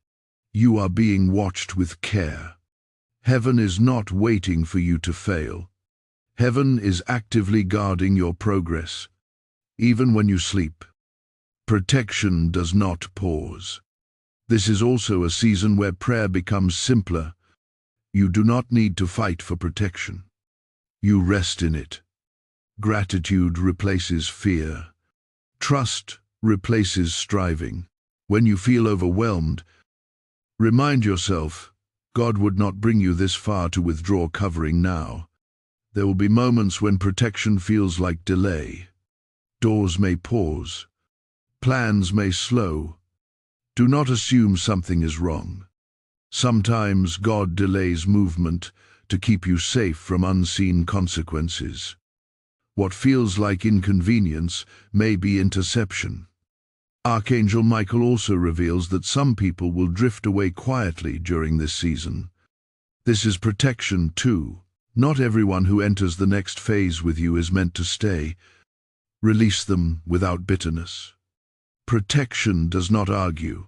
You are being watched with care. Heaven is not waiting for you to fail. Heaven is actively guarding your progress, even when you sleep. Protection does not pause. This is also a season where prayer becomes simpler. You do not need to fight for protection. You rest in it. Gratitude replaces fear. Trust replaces striving. When you feel overwhelmed, remind yourself, God would not bring you this far to withdraw covering now. There will be moments when protection feels like delay. Doors may pause. Plans may slow. Do not assume something is wrong. Sometimes God delays movement to keep you safe from unseen consequences. What feels like inconvenience may be interception. Archangel Michael also reveals that some people will drift away quietly during this season. This is protection too. Not everyone who enters the next phase with you is meant to stay. Release them without bitterness. Protection does not argue.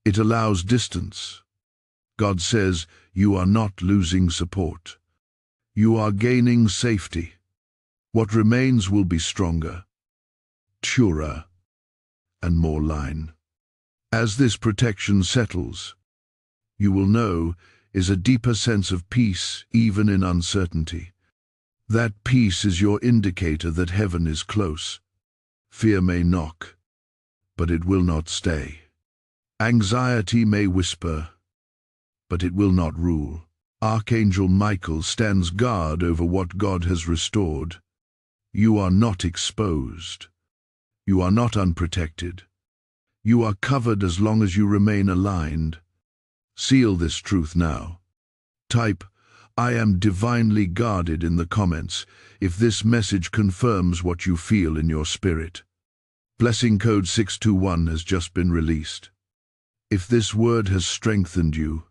It allows distance. God says, you are not losing support. You are gaining safety. What remains will be stronger, surer, and more line. As this protection settles, you will know is a deeper sense of peace even in uncertainty. That peace is your indicator that heaven is close. Fear may knock, but it will not stay. Anxiety may whisper, but it will not rule. Archangel Michael stands guard over what God has restored. You are not exposed. You are not unprotected. You are covered as long as you remain aligned. Seal this truth now. Type, I am divinely guarded in the comments if this message confirms what you feel in your spirit. Blessing code 621 has just been released. If this word has strengthened you,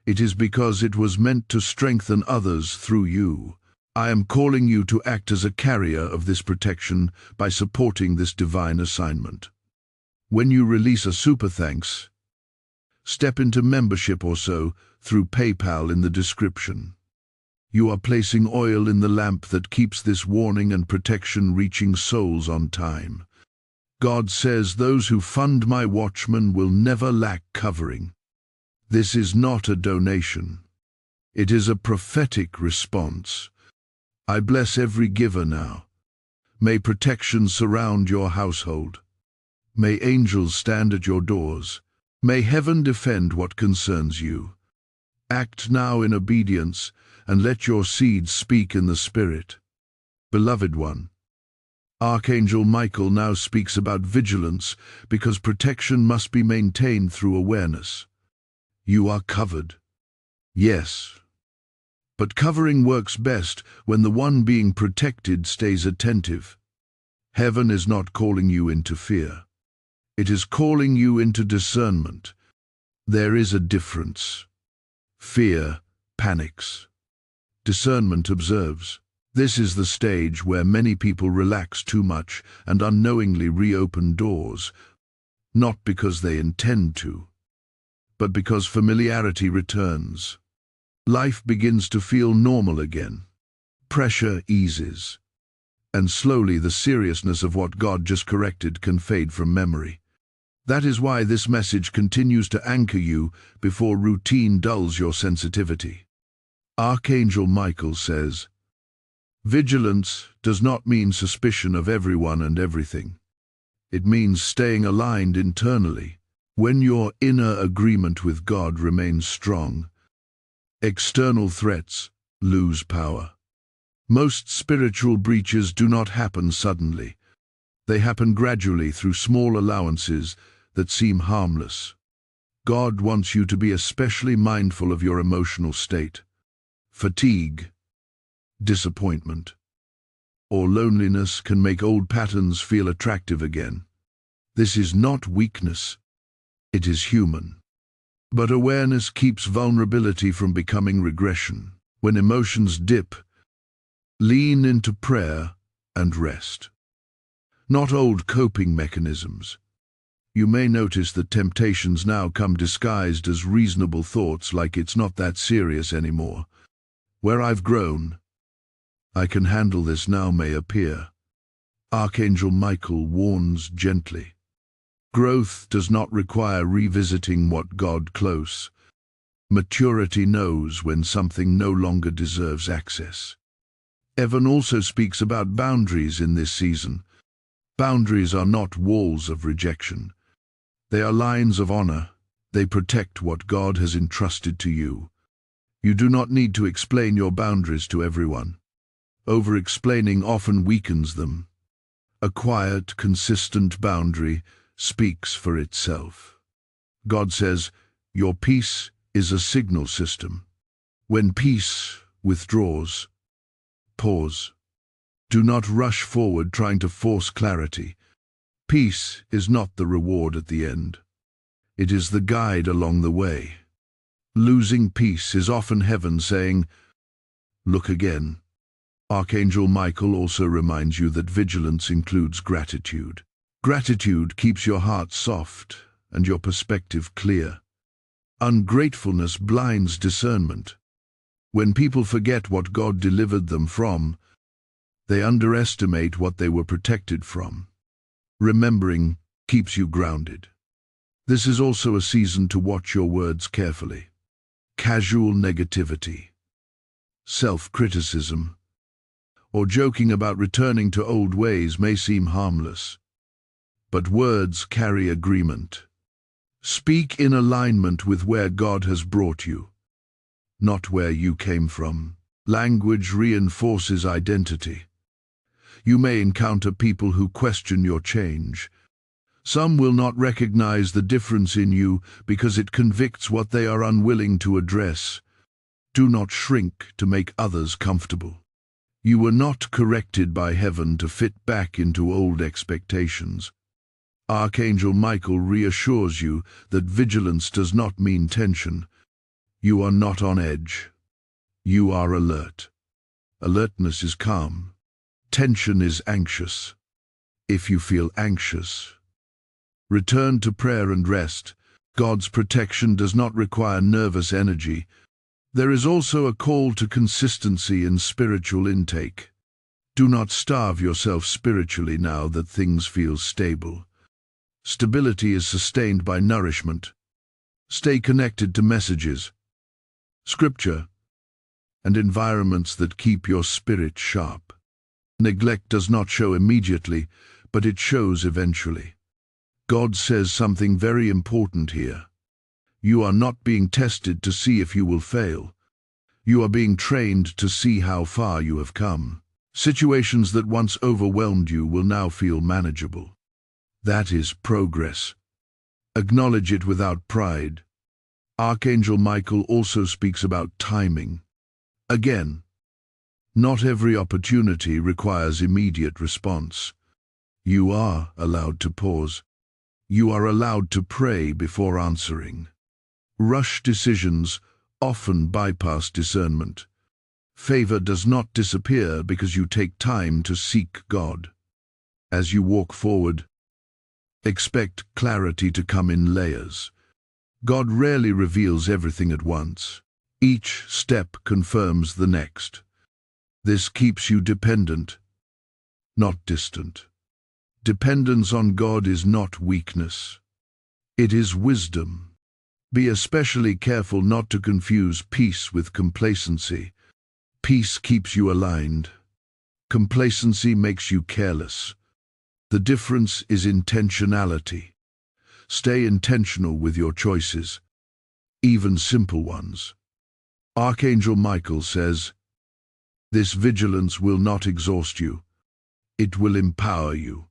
it is because it was meant to strengthen others through you. I am calling you to act as a carrier of this protection by supporting this divine assignment. When you release a super thanks, step into membership or so through PayPal in the description. You are placing oil in the lamp that keeps this warning and protection reaching souls on time. God says those who fund my watchmen will never lack covering. This is not a donation. It is a prophetic response. I bless every giver now. May protection surround your household. May angels stand at your doors. May heaven defend what concerns you. Act now in obedience and let your seed speak in the Spirit. Beloved one, Archangel Michael now speaks about vigilance because protection must be maintained through awareness. You are covered. Yes. But covering works best when the one being protected stays attentive. Heaven is not calling you into fear. It is calling you into discernment. There is a difference. Fear panics. Discernment observes. This is the stage where many people relax too much and unknowingly reopen doors, not because they intend to, but because familiarity returns. Life begins to feel normal again. Pressure eases, and slowly the seriousness of what God just corrected can fade from memory. That is why this message continues to anchor you before routine dulls your sensitivity. Archangel Michael says, vigilance does not mean suspicion of everyone and everything. It means staying aligned internally. When your inner agreement with God remains strong, external threats lose power. Most spiritual breaches do not happen suddenly. They happen gradually through small allowances that seem harmless. God wants you to be especially mindful of your emotional state. Fatigue, disappointment, or loneliness can make old patterns feel attractive again. This is not weakness. It is human. But awareness keeps vulnerability from becoming regression. When emotions dip, lean into prayer and rest. Not old coping mechanisms. You may notice that temptations now come disguised as reasonable thoughts like it's not that serious anymore. Where I've grown, I can handle this now may appear. Archangel Michael warns gently. Growth does not require revisiting what got close. Maturity knows when something no longer deserves access. Evan also speaks about boundaries in this season. Boundaries are not walls of rejection. They are lines of honor. They protect what God has entrusted to you. You do not need to explain your boundaries to everyone. Over-explaining often weakens them. A quiet, consistent boundary speaks for itself. God says, your peace is a signal system. When peace withdraws, pause. Do not rush forward trying to force clarity. Peace is not the reward at the end. It is the guide along the way. Losing peace is often heaven saying, look again. Archangel Michael also reminds you that vigilance includes gratitude. Gratitude keeps your heart soft and your perspective clear. Ungratefulness blinds discernment. When people forget what God delivered them from, they underestimate what they were protected from. Remembering keeps you grounded. This is also a season to watch your words carefully. Casual negativity, self-criticism, or joking about returning to old ways may seem harmless. But words carry agreement. Speak in alignment with where God has brought you, not where you came from. Language reinforces identity. You may encounter people who question your change. Some will not recognize the difference in you because it convicts what they are unwilling to address. Do not shrink to make others comfortable. You were not corrected by heaven to fit back into old expectations. Archangel Michael reassures you that vigilance does not mean tension. You are not on edge. You are alert. Alertness is calm. Tension is anxious. If you feel anxious, return to prayer and rest. God's protection does not require nervous energy. There is also a call to consistency in spiritual intake. Do not starve yourself spiritually now that things feel stable. Stability is sustained by nourishment. Stay connected to messages, scripture, and environments that keep your spirit sharp. Neglect does not show immediately, but it shows eventually. God says something very important here. You are not being tested to see if you will fail. You are being trained to see how far you have come. Situations that once overwhelmed you will now feel manageable. That is progress. Acknowledge it without pride. Archangel Michael also speaks about timing. Again, not every opportunity requires immediate response. You are allowed to pause. You are allowed to pray before answering. Rush decisions often bypass discernment. Favor does not disappear because you take time to seek God. As you walk forward, expect clarity to come in layers. God rarely reveals everything at once. Each step confirms the next. This keeps you dependent, not distant. Dependence on God is not weakness. It is wisdom. Be especially careful not to confuse peace with complacency. Peace keeps you aligned. Complacency makes you careless. The difference is intentionality. Stay intentional with your choices, even simple ones. Archangel Michael says, this vigilance will not exhaust you. It will empower you.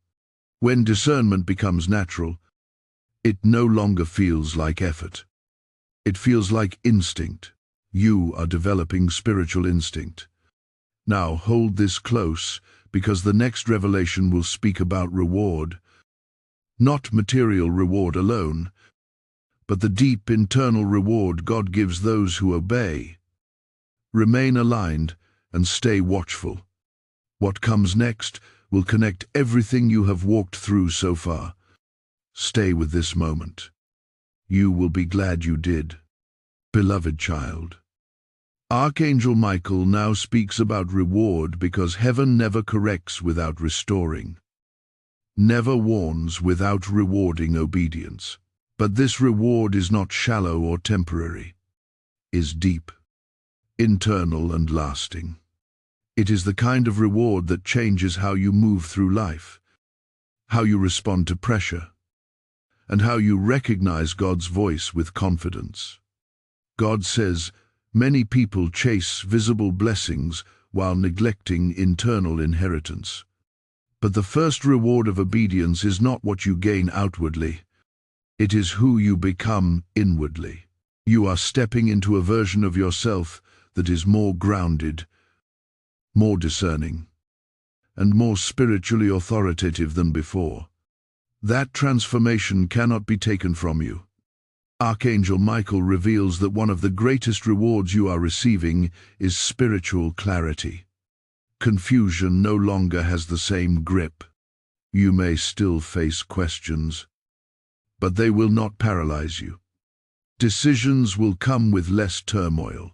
When discernment becomes natural, it no longer feels like effort. It feels like instinct. You are developing spiritual instinct. Now hold this close, because the next revelation will speak about reward. Not material reward alone, but the deep internal reward God gives those who obey. Remain aligned and stay watchful. What comes next will connect everything you have walked through so far. Stay with this moment. You will be glad you did. Beloved child, Archangel Michael now speaks about reward because heaven never corrects without restoring, never warns without rewarding obedience. But this reward is not shallow or temporary, is deep, internal and lasting. It is the kind of reward that changes how you move through life, how you respond to pressure, and how you recognize God's voice with confidence. God says, many people chase visible blessings while neglecting internal inheritance. But the first reward of obedience is not what you gain outwardly. It is who you become inwardly. You are stepping into a version of yourself that is more grounded, more discerning, and more spiritually authoritative than before. That transformation cannot be taken from you. Archangel Michael reveals that one of the greatest rewards you are receiving is spiritual clarity. Confusion no longer has the same grip. You may still face questions, but they will not paralyze you. Decisions will come with less turmoil.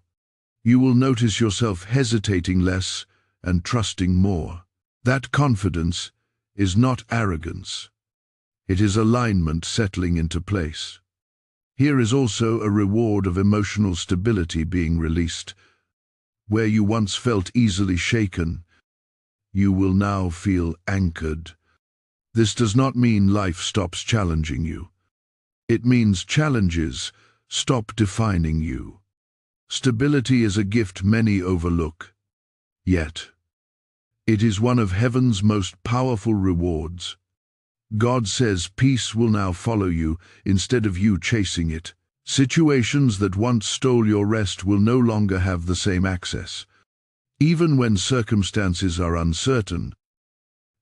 You will notice yourself hesitating less and trusting more. That confidence is not arrogance. It is alignment settling into place. Here is also a reward of emotional stability being released. Where you once felt easily shaken, you will now feel anchored. This does not mean life stops challenging you. It means challenges stop defining you. Stability is a gift many overlook. Yet, it is one of heaven's most powerful rewards. God says peace will now follow you instead of you chasing it. Situations that once stole your rest will no longer have the same access. Even when circumstances are uncertain,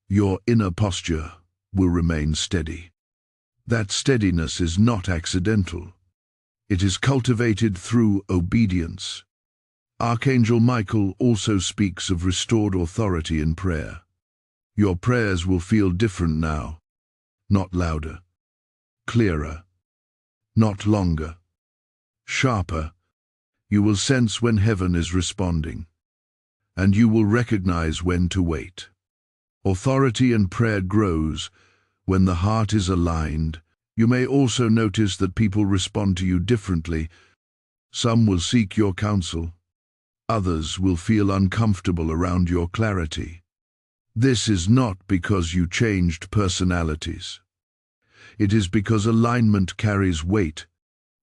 your inner posture will remain steady. That steadiness is not accidental. It is cultivated through obedience. Archangel Michael also speaks of restored authority in prayer. Your prayers will feel different now. Not louder, clearer, not longer, sharper. You will sense when heaven is responding, and you will recognize when to wait. Authority in prayer grows when the heart is aligned. You may also notice that people respond to you differently. Some will seek your counsel. Others will feel uncomfortable around your clarity. This is not because you changed personalities. It is because alignment carries weight.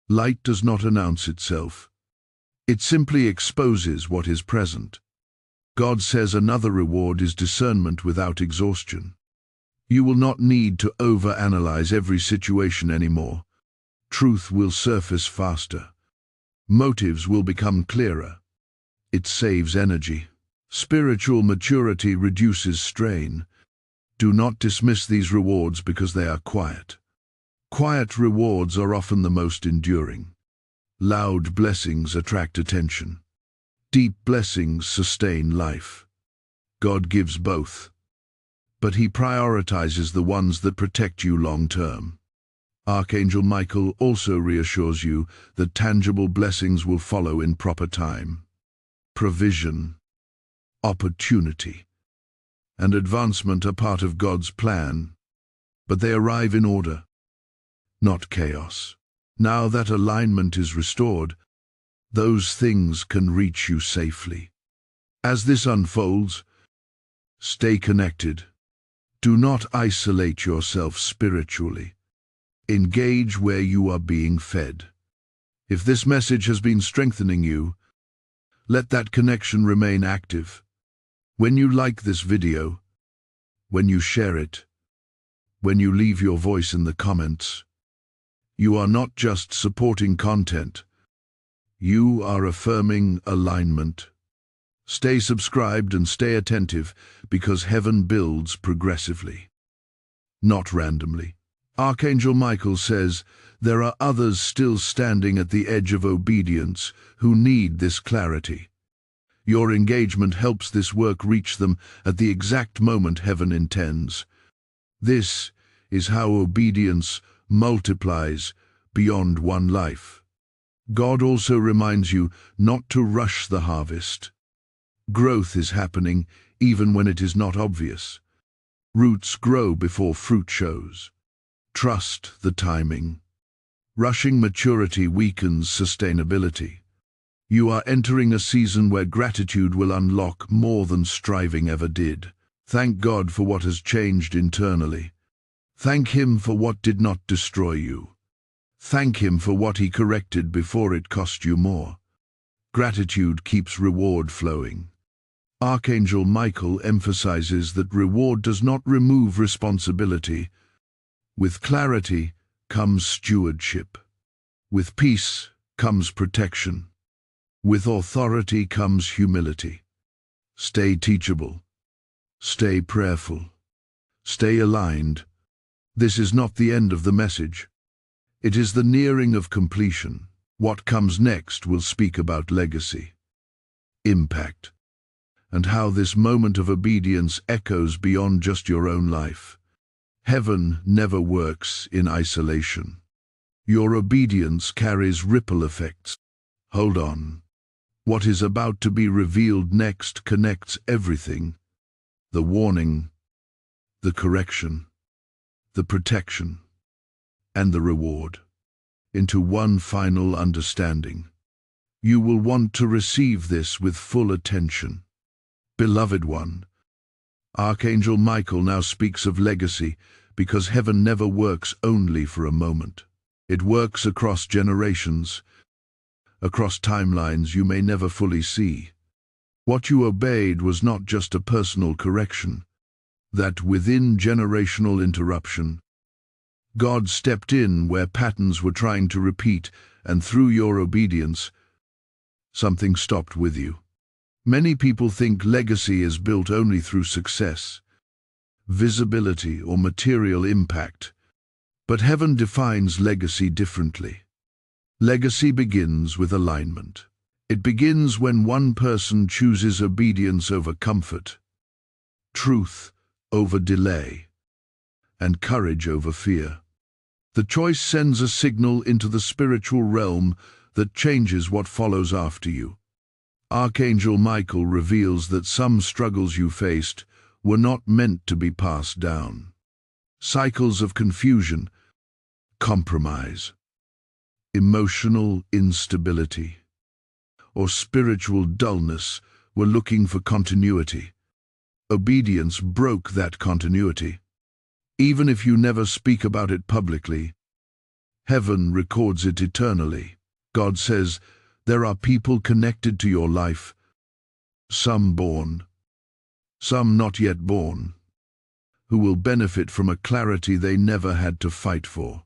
Light does not announce itself. It simply exposes what is present. God says another reward is discernment without exhaustion. You will not need to overanalyze every situation anymore. Truth will surface faster. Motives will become clearer. It saves energy. Spiritual maturity reduces strain. Do not dismiss these rewards because they are quiet. Quiet rewards are often the most enduring. Loud blessings attract attention. Deep blessings sustain life. God gives both, but He prioritizes the ones that protect you long term. Archangel Michael also reassures you that tangible blessings will follow in proper time. Provision, opportunity, and advancement are part of God's plan, but they arrive in order, not chaos. Now that alignment is restored, those things can reach you safely. As this unfolds, stay connected. Do not isolate yourself spiritually. Engage where you are being fed. If this message has been strengthening you, let that connection remain active. When you like this video, when you share it, when you leave your voice in the comments, you are not just supporting content, you are affirming alignment. Stay subscribed and stay attentive because heaven builds progressively, not randomly. Archangel Michael says there are others still standing at the edge of obedience who need this clarity. Your engagement helps this work reach them at the exact moment heaven intends. This is how obedience multiplies beyond one life. God also reminds you not to rush the harvest. Growth is happening even when it is not obvious. Roots grow before fruit shows. Trust the timing. Rushing maturity weakens sustainability. You are entering a season where gratitude will unlock more than striving ever did. Thank God for what has changed internally. Thank Him for what did not destroy you. Thank Him for what He corrected before it cost you more. Gratitude keeps reward flowing. Archangel Michael emphasizes that reward does not remove responsibility. With clarity comes stewardship. With peace comes protection. With authority comes humility. Stay teachable. Stay prayerful. Stay aligned. This is not the end of the message. It is the nearing of completion. What comes next will speak about legacy, impact, and how this moment of obedience echoes beyond just your own life. Heaven never works in isolation. Your obedience carries ripple effects. Hold on. What is about to be revealed next connects everything: the warning, the correction, the protection, and the reward, into one final understanding. You will want to receive this with full attention. Beloved one, Archangel Michael now speaks of legacy because heaven never works only for a moment. It works across generations, across timelines you may never fully see. What you obeyed was not just a personal correction. That within generational interruption, God stepped in where patterns were trying to repeat, and through your obedience, something stopped with you. Many people think legacy is built only through success, visibility, or material impact, but heaven defines legacy differently. Legacy begins with alignment. It begins when one person chooses obedience over comfort, truth over delay, and courage over fear. The choice sends a signal into the spiritual realm that changes what follows after you. Archangel Michael reveals that some struggles you faced were not meant to be passed down. Cycles of confusion, compromise, emotional instability, or spiritual dullness were looking for continuity. Obedience broke that continuity. Even if you never speak about it publicly, heaven records it eternally. God says, there are people connected to your life, some born, some not yet born, who will benefit from a clarity they never had to fight for.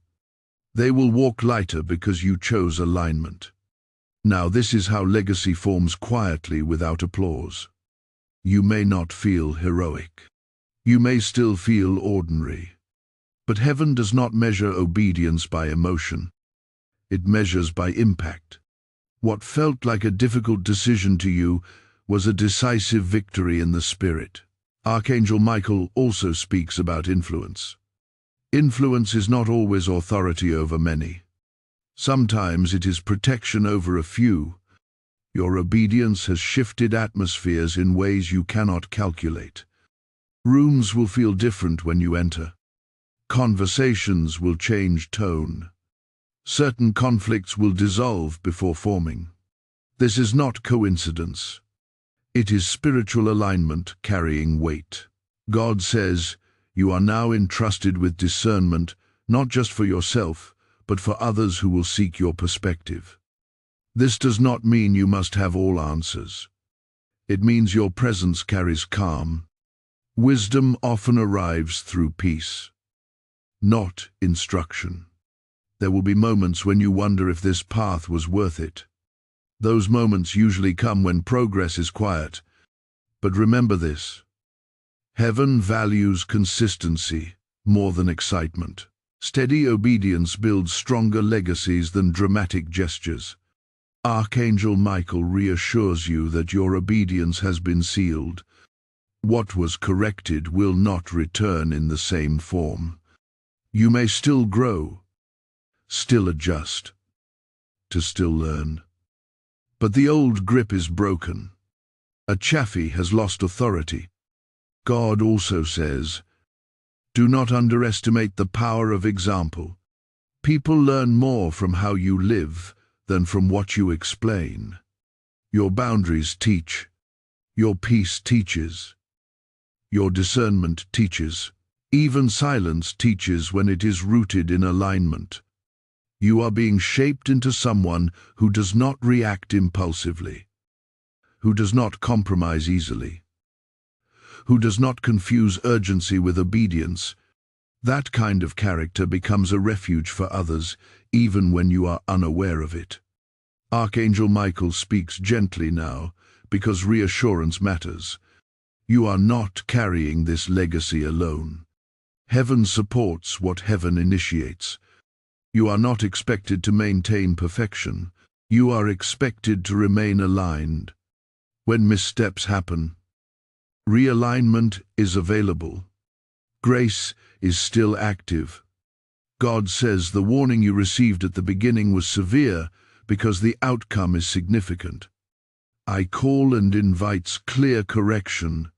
They will walk lighter because you chose alignment. Now this is how legacy forms quietly without applause. You may not feel heroic. You may still feel ordinary. But heaven does not measure obedience by emotion. It measures by impact. What felt like a difficult decision to you was a decisive victory in the spirit. Archangel Michael also speaks about influence. Influence is not always authority over many. Sometimes it is protection over a few. Your obedience has shifted atmospheres in ways you cannot calculate. Rooms will feel different when you enter. Conversations will change tone. Certain conflicts will dissolve before forming. This is not coincidence. It is spiritual alignment carrying weight. God says, you are now entrusted with discernment, not just for yourself, but for others who will seek your perspective. This does not mean you must have all answers. It means your presence carries calm. Wisdom often arrives through peace, not instruction. There will be moments when you wonder if this path was worth it. Those moments usually come when progress is quiet. But remember this: heaven values consistency more than excitement. Steady obedience builds stronger legacies than dramatic gestures. Archangel Michael reassures you that your obedience has been sealed. What was corrected will not return in the same form. You may still grow, still adjust, to still learn. But the old grip is broken. A chaffee has lost authority. God also says, do not underestimate the power of example. People learn more from how you live than from what you explain. Your boundaries teach. Your peace teaches. Your discernment teaches. Even silence teaches when it is rooted in alignment. You are being shaped into someone who does not react impulsively, who does not compromise easily, who does not confuse urgency with obedience. That kind of character becomes a refuge for others, even when you are unaware of it. Archangel Michael speaks gently now, because reassurance matters. You are not carrying this legacy alone. Heaven supports what heaven initiates. You are not expected to maintain perfection. You are expected to remain aligned. When missteps happen, realignment is available. Grace is still active. God says the warning you received at the beginning was severe because the outcome is significant. I call and invites clear correction.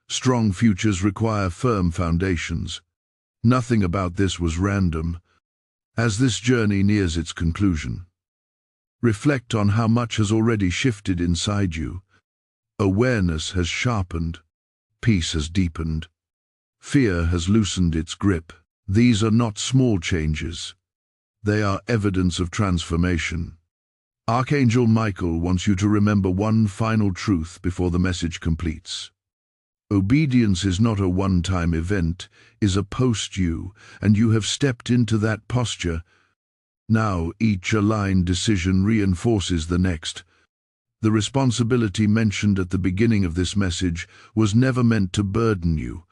Strong futures require firm foundations. Nothing about this was random. As this journey nears its conclusion, reflect on how much has already shifted inside you. Awareness has sharpened. Peace has deepened. Fear has loosened its grip. These are not small changes. They are evidence of transformation. Archangel Michael wants you to remember one final truth before the message completes. Obedience is not a one-time event, is a post-you, and you have stepped into that posture. Now each aligned decision reinforces the next. The responsibility mentioned at the beginning of this message was never meant to burden you.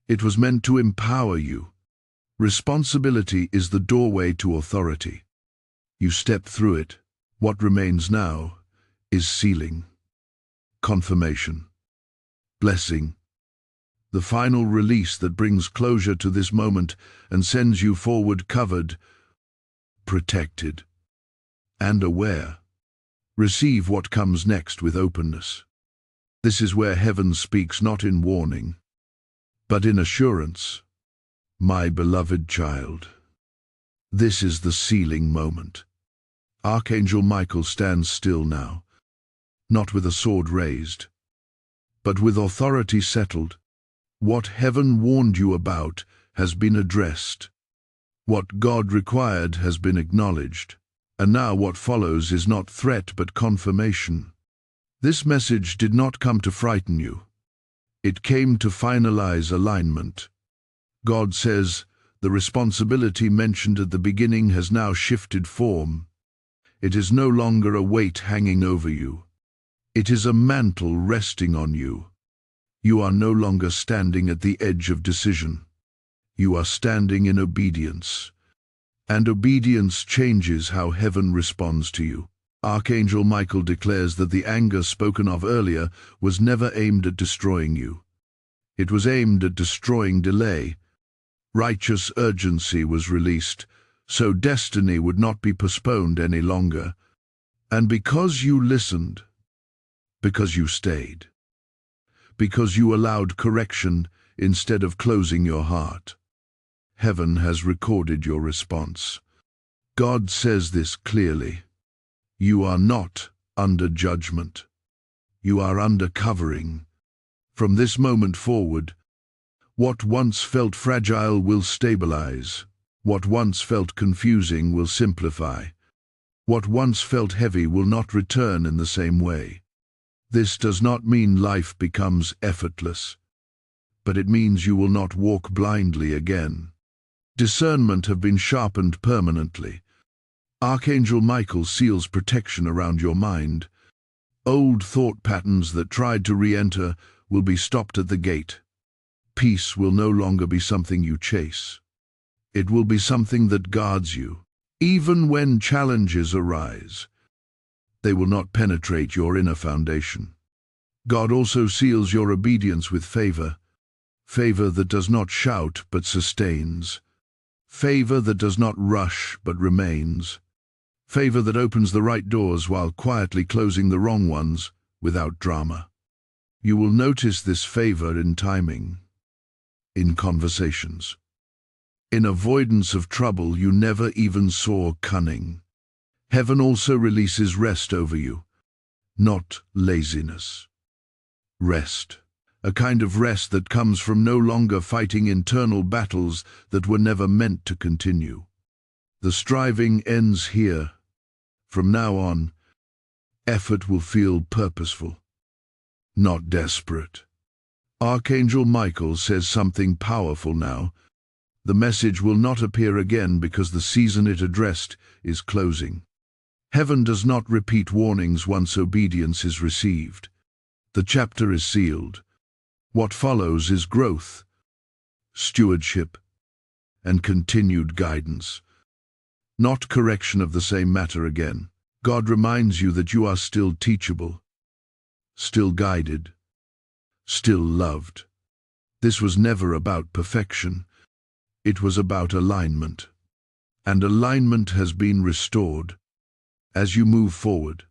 It was meant to empower you. Responsibility is the doorway to authority. You step through it. What remains now is sealing, confirmation, blessing, the final release that brings closure to this moment and sends you forward covered, protected, and aware. Receive what comes next with openness. This is where heaven speaks not in warning, but in assurance. My beloved child, this is the sealing moment. Archangel Michael stands still now, not with a sword raised, but with authority settled. What heaven warned you about has been addressed. What God required has been acknowledged. And now what follows is not threat but confirmation. This message did not come to frighten you. It came to finalize alignment. God says, the responsibility mentioned at the beginning has now shifted form. It is no longer a weight hanging over you. It is a mantle resting on you. You are no longer standing at the edge of decision. You are standing in obedience. And obedience changes how heaven responds to you. Archangel Michael declares that the anger spoken of earlier was never aimed at destroying you. It was aimed at destroying delay. Righteous urgency was released, so destiny would not be postponed any longer. And because you listened, because you stayed, because you allowed correction instead of closing your heart, heaven has recorded your response. God says this clearly. You are not under judgment. You are under covering. From this moment forward, what once felt fragile will stabilize. What once felt confusing will simplify. What once felt heavy will not return in the same way. This does not mean life becomes effortless, but it means you will not walk blindly again. Discernment have been sharpened permanently. Archangel Michael seals protection around your mind. Old thought patterns that tried to re-enter will be stopped at the gate. Peace will no longer be something you chase. It will be something that guards you. Even when challenges arise, they will not penetrate your inner foundation. God also seals your obedience with favor. Favor that does not shout but sustains. Favor that does not rush but remains. Favor that opens the right doors while quietly closing the wrong ones without drama. You will notice this favor in timing, in conversations, in avoidance of trouble you never even saw cunning. Heaven also releases rest over you, not laziness. Rest. A kind of rest that comes from no longer fighting internal battles that were never meant to continue. The striving ends here. From now on, effort will feel purposeful, not desperate. Archangel Michael says something powerful now. The message will not appear again because the season it addressed is closing. Heaven does not repeat warnings once obedience is received. The chapter is sealed. What follows is growth, stewardship, and continued guidance. Not correction of the same matter again. God reminds you that you are still teachable, still guided, still loved. This was never about perfection. It was about alignment. And alignment has been restored. As you move forward,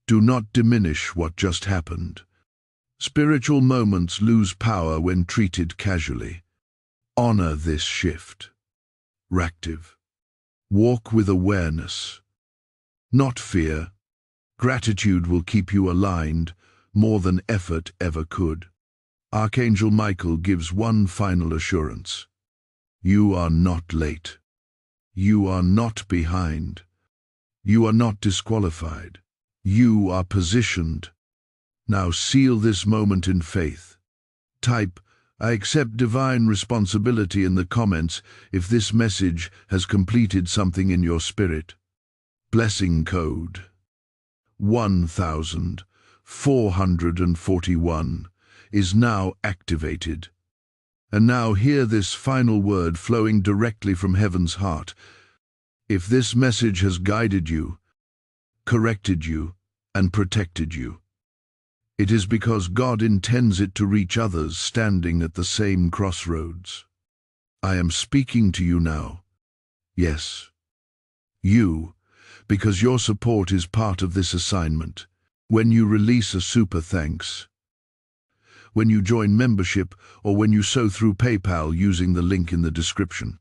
do not diminish what just happened. Spiritual moments lose power when treated casually. Honor this shift. Active. Walk with awareness, not fear. Gratitude will keep you aligned more than effort ever could. Archangel Michael gives one final assurance. You are not late. You are not behind. You are not disqualified. You are positioned. Now seal this moment in faith. Type, I accept divine responsibility in the comments if this message has completed something in your spirit. Blessing code 1441 is now activated. And now hear this final word flowing directly from heaven's heart. If this message has guided you, corrected you, and protected you, it is because God intends it to reach others standing at the same crossroads. I am speaking to you now. Yes, you, because your support is part of this assignment. When you release a super thanks, when you join membership, or when you sow through PayPal using the link in the description,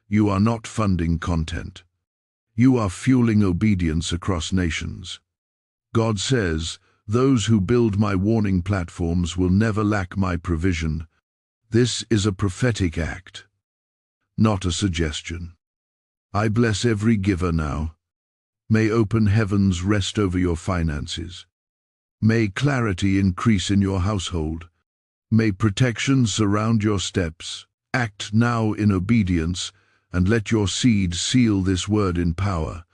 you are not funding content. You are fueling obedience across nations. God says, those who build my warning platforms will never lack my provision. This is a prophetic act, not a suggestion. I bless every giver now. May open heavens rest over your finances. May clarity increase in your household. May protection surround your steps. Act now in obedience, and let your seed seal this word in power.